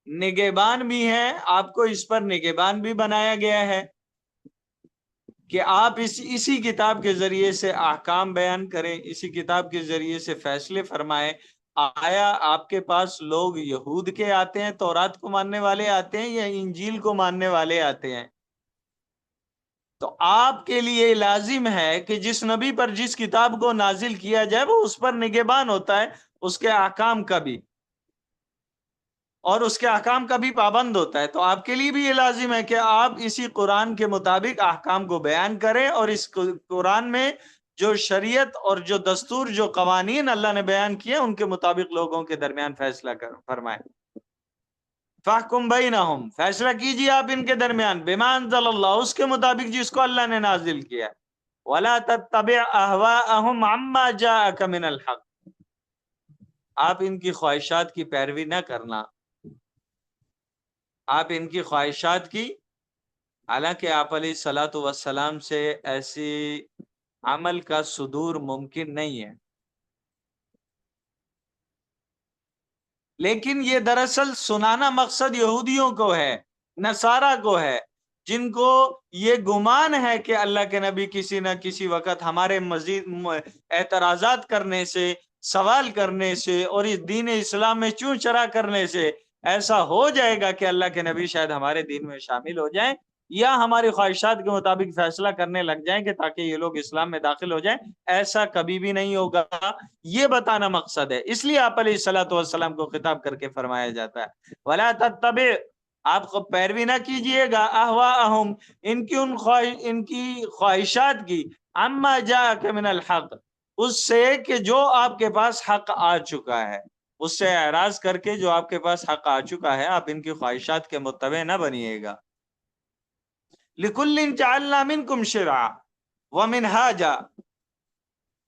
نگہبان بھی ہے، آپ کو اس پر نگہبان بھی بنایا گیا ہے کہ آپ اسی کتاب کے ذریعے سے احکام بیان کریں، اسی کتاب کے ذریعے سے فیصلے فرمائیں۔ آیا آپ کے پاس لوگ یہود کے آتے ہیں، تورات کو ماننے والے آتے ہیں، یا انجیل کو ماننے والے آتے ہیں؟ تو آپ کے لیے لازم ہے کہ جس نبی پر جس کتاب کو نازل کیا جائے وہ اس پر نگہبان ہوتا ہے، اس کے احکام کا بھی، اور اس کے احکام کا بھی پابند ہوتا ہے۔ تو آپ کے لیے بھی یہ لازم ہے کہ آپ اسی قرآن کے مطابق احکام کو بیان کریں، اور اس قرآن میں جو شریعت اور جو دستور، جو قوانین اللہ نے بیان کیے ان کے مطابق لوگوں کے درمیان فیصلہ فرمائیں۔ فَاحْكُم بَيْنَهُمْ، فیصلہ کیجیے آپ ان کے درمیان، بِمَا أَنزَلَ اللَّهُ، اس کے مطابق جس کو اللہ نے نازل کیا، وَلَا تَتَّبِعْ أَهْوَاءَهُمْ عَمَّا جَاءَكَ مِنَ الْحَقِّ، آپ ان کی خواہشات کی پیروی نہ کرنا، آپ ان کی خواہشات کی، حالانکہ آپ علیہ الصلوۃ والسلام سے ایسی عمل کا صدور ممکن نہیں ہے، لیکن یہ دراصل سنانا مقصد یہودیوں کو ہے، نصارہ کو ہے، جن کو یہ گمان ہے کہ اللہ کے نبی کسی نہ کسی وقت ہمارے مزید اعتراضات کرنے سے، سوال کرنے سے، اور اس دین اسلام میں چوں چرا کرنے سے ایسا ہو جائے گا کہ اللہ کے نبی شاید ہمارے دین میں شامل ہو جائیں، یا ہماری خواہشات کے مطابق فیصلہ کرنے لگ جائیں کہ تاکہ یہ لوگ اسلام میں داخل ہو جائیں۔ ایسا کبھی بھی نہیں ہوگا، یہ بتانا مقصد ہے، اس لیے آپ علیہ الصلوۃ والسلام کو خطاب کر کے فرمایا جاتا ہے، وَلَا تَتَّبِعْ، آپ کو پیروی نہ کیجئے گا، اہواءہم، ان کی خواہشات کی، عما جاءک من الحق، اس سے کہ جو آپ کے پاس حق آ چکا ہے، اس سے اعراض کر کے جو آپ کے پاس حق آ چکا ہے آپ ان کی خواہشات کے متبع نہ بنیے گا۔ لِكُلٍّ جَعَلْنَا مِنْكُمْ شِرْعَةً وَمِنْهَاجًا،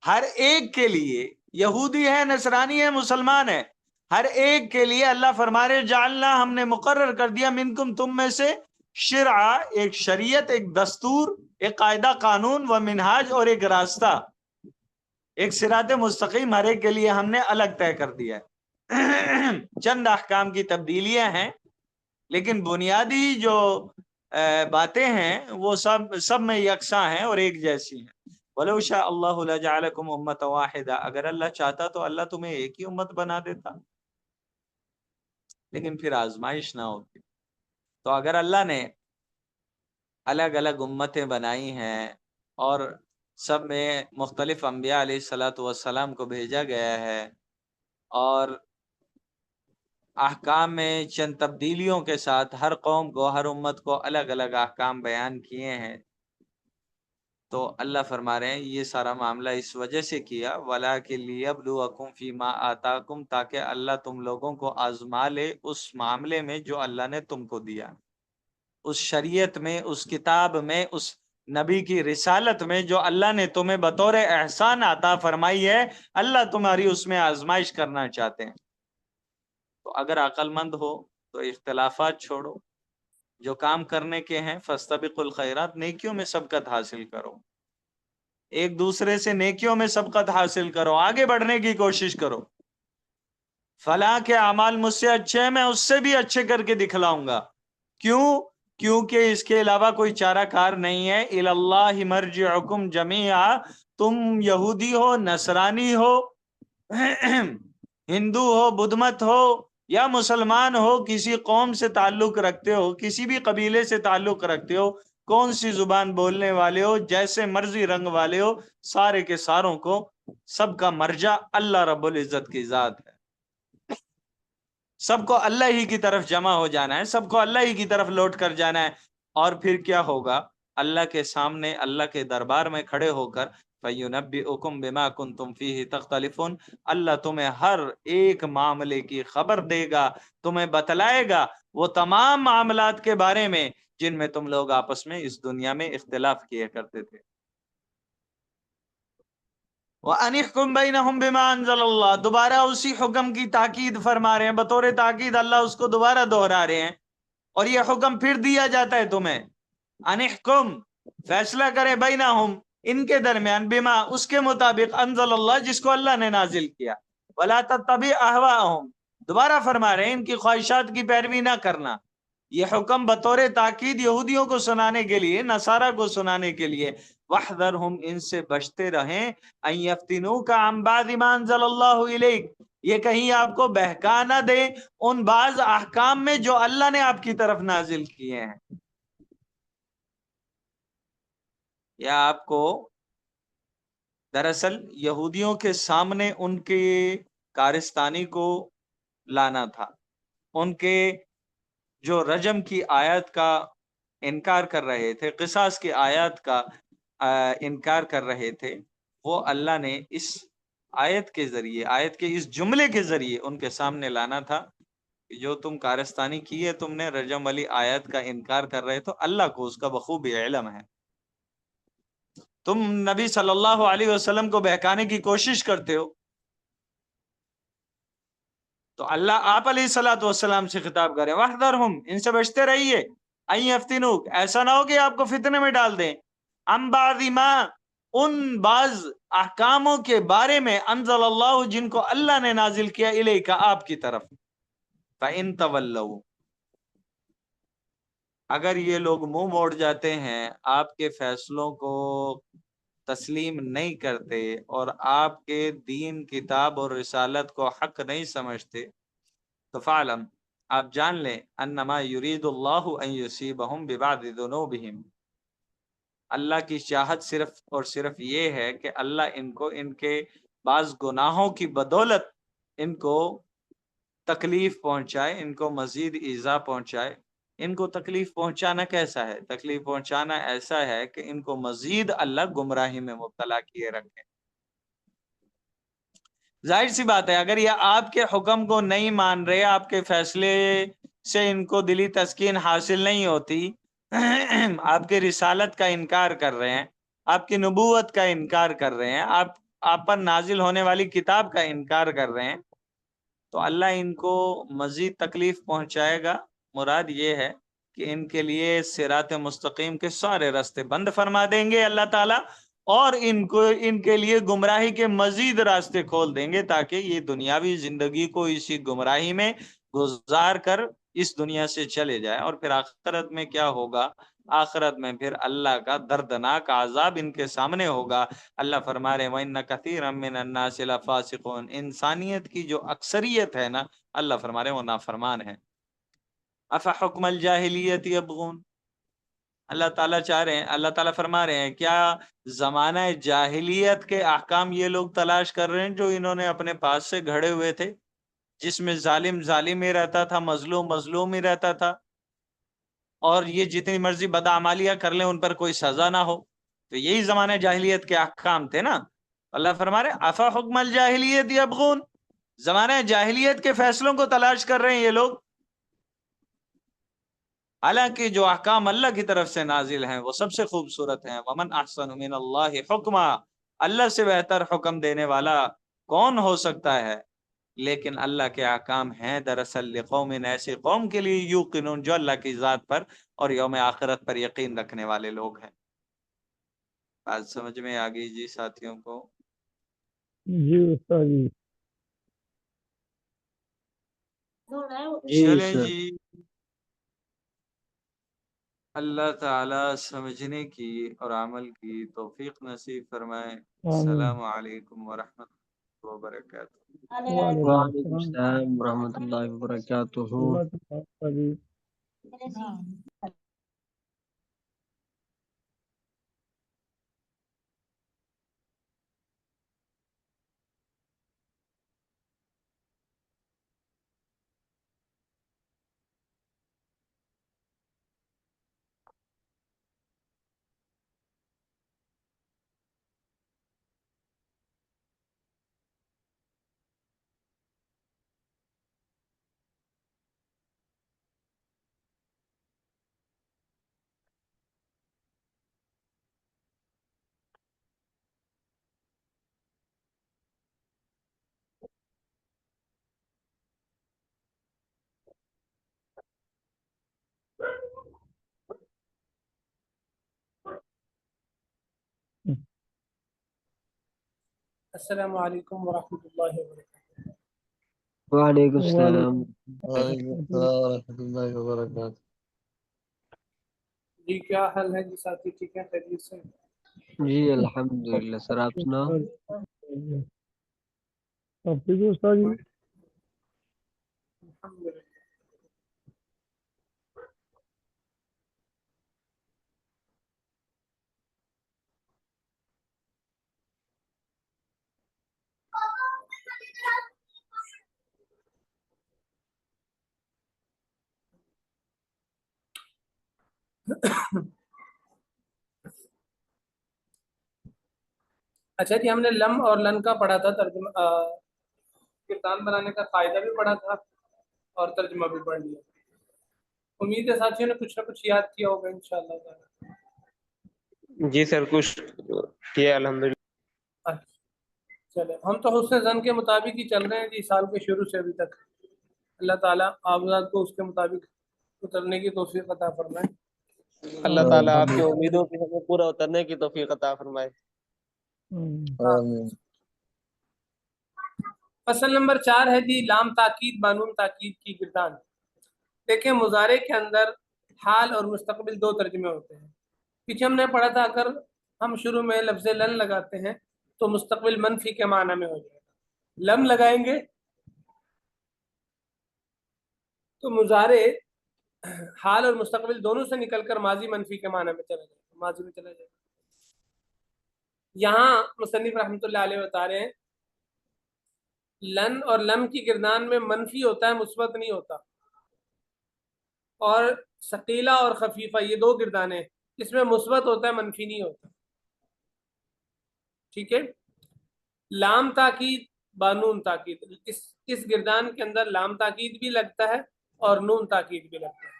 ہر ایک کے لیے، یہودی ہے، نصرانی ہے، مسلمان ہے، ہر ایک کے لیے اللہ فرما رہے جعلنا، ہم نے مقرر کر دیا، منکم، تم میں سے، شرعہ، ایک شریعت، ایک دستور، ایک قاعدہ قانون، و منہاج، اور ایک راستہ، ایک صراط مستقیم ہر ایک کے لیے ہم نے الگ طے کر دیا ہے۔ چند احکام کی تبدیلیاں ہیں، لیکن بنیادی جو باتیں ہیں وہ سب میں یکساں ہیں اور ایک جیسی ہیں۔ وَلَوْ شَاءَ اللَّهُ لَجَعَلَكُمْ أُمَّةً وَاحِدَةً، اگر اللہ چاہتا تو اللہ تمہیں ایک ہی امت بنا دیتا، لیکن پھر آزمائش نہ ہوتی۔ تو اگر اللہ نے الگ الگ امتیں بنائی ہیں اور سب میں مختلف انبیاء علیہ الصلوۃ والسلام کو بھیجا گیا ہے، اور احکام میں چند تبدیلیوں کے ساتھ ہر قوم کو، ہر امت کو الگ الگ احکام بیان کیے ہیں. تو اللہ فرما رہے ہیں یہ سارا معاملہ اس وجہ سے کیا وَلَٰكِن لِيَبْلُوَكُمْ فِي مَا آتَاكُمْ، تاکہ اللہ تم لوگوں کو آزما لے اس معاملے میں جو اللہ نے تم کو دیا، اس شریعت میں، اس کتاب میں، اس نبی کی رسالت میں جو اللہ نے تمہیں بطور احسان عطا فرمائی ہے. اللہ تمہاری اس میں آزمائش کرنا چاہتے ہیں. تو اگر عقل مند ہو تو اختلافات چھوڑو، جو کام کرنے کے ہیں فاستبقوا الخیرات، نیکیوں میں سبقت حاصل کرو، ایک دوسرے سے نیکیوں میں سبقت حاصل کرو، آگے بڑھنے کی کوشش کرو. فلاں کے اعمال مجھ سے اچھے ہیں، میں اس سے بھی اچھے کر کے دکھلاؤں گا. کیوں؟ کیونکہ اس کے علاوہ کوئی چارہ کار نہیں ہے. الی اللہ مرجعکم جمیعا، تم یہودی ہو، نصرانی ہو، ہندو ہو، بدھ مت ہو یا مسلمان ہو، کسی قوم سے تعلق رکھتے ہو، کسی بھی قبیلے سے تعلق رکھتے ہو، کون سی زبان بولنے والے ہو، جیسے مرضی رنگ والے ہو، سارے کے ساروں کو سب کا مرجع اللہ رب العزت کی ذات ہے. سب کو اللہ ہی کی طرف جمع ہو جانا ہے، سب کو اللہ ہی کی طرف لوٹ کر جانا ہے. اور پھر کیا ہوگا؟ اللہ کے سامنے، اللہ کے دربار میں کھڑے ہو کر فَيُنَبِّئُكُم بِمَا كُنتُمْ فِيهِ تَخْتَلِفُونَ، اللہ تمہیں ہر ایک معاملے کی خبر دے گا، تمہیں بتلائے گا وہ تمام معاملات کے بارے میں جن میں تم لوگ آپس میں اس دنیا میں اختلاف کیے کرتے تھے. وَأَنِ احْكُم بَيْنَهُم بِمَا أَنزَلَ اللَّهُ، دوبارہ اسی حکم کی تاکید فرما رہے ہیں، بطور تاکید اللہ اس کو دوبارہ دہرا رہے ہیں. اور یہ حکم پھر دیا جاتا ہے تمہیں، ان احکم، فیصلہ کرے، بینہم، ان کے درمیان، بما، اس کے مطابق، انزل اللہ، جس کو اللہ نے نازل کیا. ولا تتبع اہواءہم، دوبارہ فرما رہے ہیں ان کی خواہشات کی پیروی نہ کرنا. یہ حکم بطور تاکید یہودیوں کو سنانے کے لیے، نصارہ کو سنانے کے لیے. وَاحْذَرْهُمْ، ان سے بچتے رہیں، ان یفتنوک عن بعض ما انزل اللہ الیک، یہ کہیں آپ کو بہکا نہ دے ان بعض احکام میں جو اللہ نے آپ کی طرف نازل کیے ہیں. یا آپ کو دراصل یہودیوں کے سامنے ان کے کارستانی کو لانا تھا. ان کے جو رجم کی آیت کا انکار کر رہے تھے، قصاص کی آیت کا انکار کر رہے تھے، وہ اللہ نے اس آیت کے ذریعے، آیت کے اس جملے کے ذریعے ان کے سامنے لانا تھا کہ جو تم کارستانی کی ہے، تم نے رجم والی آیت کا انکار کر رہے، تو اللہ کو اس کا بخوبی علم ہے. تم نبی صلی اللہ علیہ وسلم کو بہکانے کی کوشش کرتے ہو، تو اللہ آپ علیہ الصلوۃ والسلام سے خطاب کریں، وَاحْذَرْهُمْ، ان سے بچتے رہیے، ان یفتنوک، ایسا نہ ہو کہ آپ کو فتنے میں ڈال دیں، عن بعض ما، ان بعض احکاموں کے بارے میں، انزل اللہ، جن کو اللہ نے نازل کیا، الیک، آپ کی طرف. فَإِن تَوَلَّوْا، اگر یہ لوگ منہ موڑ جاتے ہیں، آپ کے فیصلوں کو تسلیم نہیں کرتے اور آپ کے دین، کتاب اور رسالت کو حق نہیں سمجھتے، تو فعلم، آپ جان لیں، انما یرید اللہ ان یصیبہم ببعض ذنوبہم، اللہ کی چاہت صرف اور صرف یہ ہے کہ اللہ ان کو ان کے بعض گناہوں کی بدولت ان کو تکلیف پہنچائے، ان کو مزید ایذا پہنچائے. ان کو تکلیف پہنچانا کیسا ہے؟ تکلیف پہنچانا ایسا ہے کہ ان کو مزید اللہ گمراہی میں مبتلا کیے رکھے. ظاہر سی بات ہے، اگر یہ آپ کے حکم کو نہیں مان رہے، آپ کے فیصلے سے ان کو دلی تسکین حاصل نہیں ہوتی، آپ کے رسالت کا انکار کر رہے ہیں، آپ کی نبوت کا انکار کر رہے ہیں، آپ پر نازل ہونے والی کتاب کا انکار کر رہے ہیں، تو اللہ ان کو مزید تکلیف پہنچائے گا. مراد یہ ہے کہ ان کے لیے صراط مستقیم کے سارے راستے بند فرما دیں گے اللہ تعالیٰ، اور ان کے لیے گمراہی کے مزید راستے کھول دیں گے، تاکہ یہ دنیاوی زندگی کو اسی گمراہی میں گزار کر اس دنیا سے چلے جائے. اور پھر آخرت میں کیا ہوگا؟ آخرت میں پھر اللہ کا دردناک عذاب ان کے سامنے ہوگا. اللہ فرما رہے وَإِنَّ كَثِيرًا مِّنَ النَّاسِ لَفَاسِقُونَ، انسانیت کی جو اکثریت ہے نا، اللہ فرما رہے وہ نافرمان ہے. أَفَحُكْمَ الْجَاهِلِيَّةِ يَبْغُونَ، اللہ تعالیٰ چاہ رہے ہیں، اللہ تعالیٰ فرما رہے ہیں کیا زمانہ جاہلیت کے احکام یہ لوگ تلاش کر رہے ہیں جو انہوں نے اپنے پاس سے گھڑے ہوئے تھے؟ جس میں ظالم ظالم ہی رہتا تھا، مظلوم مظلوم ہی رہتا تھا، اور یہ جتنی مرضی بدعمالیاں کر لیں ان پر کوئی سزا نہ ہو. تو یہی زمانے جاہلیت کے احکام تھے نا. اللہ فرما رہے افا حکم الجاہلیت یبغون، زمانے جاہلیت کے فیصلوں کو تلاش کر رہے ہیں یہ لوگ، حالانکہ جو احکام اللہ کی طرف سے نازل ہیں وہ سب سے خوبصورت ہیں. ومن احسن من اللہ حکما، اللہ سے بہتر حکم دینے والا کون ہو سکتا ہے. لیکن اللہ کے احکام ہیں دراصل لقوم، ایسے قوم کے لیے یوقنون، جو اللہ کی ذات پر اور یوم آخرت پر یقین رکھنے والے لوگ ہیں. بات سمجھ میں آ گئی جی ساتھیوں کو؟ جی استاد جی. جی چلیں سر. جی، اللہ تعالی سمجھنے کی اور عمل کی توفیق نصیب فرمائے. السلام علیکم ورحمۃ اللہ وبرکاتہ. وعلیکم وعلیکم السلام. السلام ورحمۃ اللہ وبرکاتہ. اللہ کے ساتھ جی. السلام علیکم ورحمۃ اللہ وبرکاتہ. وعلیکم السلام. وعلیکم السلام ورحمۃ اللہ وبرکاتہ. جی کیا حال ہے جی ساتھی، ٹھیک ہے خیریت سے؟ جی الحمدللہ سر، آپ سناؤ. سب ٹھیک ہے استاد جی. الحمدللہ. اچھا جی، ہم نے لم اور لن کا پڑھا تھا، ترجمہ کردان بنانے کا قاعدہ بھی پڑھا تھا اور ترجمہ بھی پڑھ لیا. امید ہے ساتھیوں نے کچھ نہ کچھ یاد کیا ہوگا انشاءاللہ تعالی. جی سر کچھ کیا الحمدللہ. اچھا چلے، ہم تو حسن زن کے مطابق ہی چل رہے ہیں جی سال کے شروع سے ابھی تک. اللہ تعالیٰ آپ حضرات کو اس کے مطابق اترنے کی توفیق عطا فرمائے. اللہ تعالیٰ آپ کی امیدوں کی ہمیں پورا اترنے کی توفیق عطا فرمائے. آمین. فصل نمبر 4 ہے جی لام تاکید بانون تاکید کی گردان. دیکھیں مضارع کے اندر حال اور مستقبل دو ترجمے ہوتے ہیں. پیچھے ہم نے پڑھا تھا اگر ہم شروع میں لفظ لن لگاتے ہیں تو مستقبل منفی کے معنی میں ہو جائے گا. لم لگائیں گے تو مضارع حال اور مستقبل دونوں سے نکل کر ماضی منفی کے معنی میں چلا جائے گا، ماضی میں چلا جائے گا. یہاں مصنف رحمۃ اللہ علیہ بتا رہے ہیں لن اور لم کی گردان میں منفی ہوتا ہے، مثبت نہیں ہوتا. اور ثقیلہ اور خفیفہ یہ دو گردانیں، اس میں مثبت ہوتا ہے منفی نہیں ہوتا. ٹھیک ہے. لام تاکید بانون تاکید، اس گردان کے اندر لام تاکید بھی لگتا ہے اور نون تاکید بھی لگتا ہے.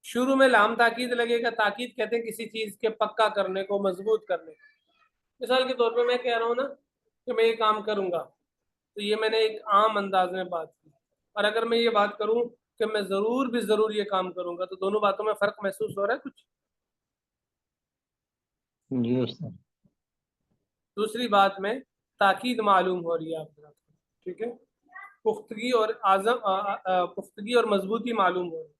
شروع میں لام تاکید لگے گا، تاکید کہتے ہیں کسی چیز کے پکا کرنے کو، مضبوط کرنے کو. مثال کے طور پہ میں کہہ رہا ہوں نا کہ میں یہ کام کروں گا، تو یہ میں نے ایک عام انداز میں بات کی. اور اگر میں یہ بات کروں کہ میں ضرور بھی ضرور یہ کام کروں گا، تو دونوں باتوں میں فرق محسوس ہو رہا ہے کچھ. جی استاد. دوسری بات میں تاکید معلوم ہو رہی ہے آپ کو، ٹھیک ہے، پختگی اور مضبوطی معلوم ہو رہی ہے.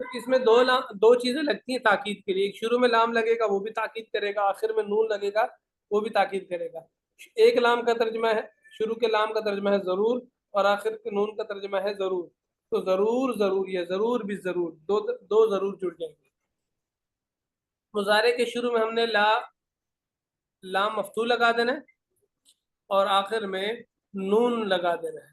تو اس میں دو چیزیں لگتی ہیں تاکید کے لیے. ایک شروع میں لام لگے گا وہ بھی تاکید کرے گا، آخر میں نون لگے گا وہ بھی تاکید کرے گا. ایک لام کا ترجمہ ہے، شروع کے لام کا ترجمہ ہے ضرور، اور آخر کے نون کا ترجمہ ہے ضرور. تو ضرور ضرور یا ضرور بھی ضرور، دو ضرور جڑ جائیں گے. مضارع کے شروع میں ہم نے لام مفتوح لگا دینا ہے اور آخر میں نون لگا دینا ہے.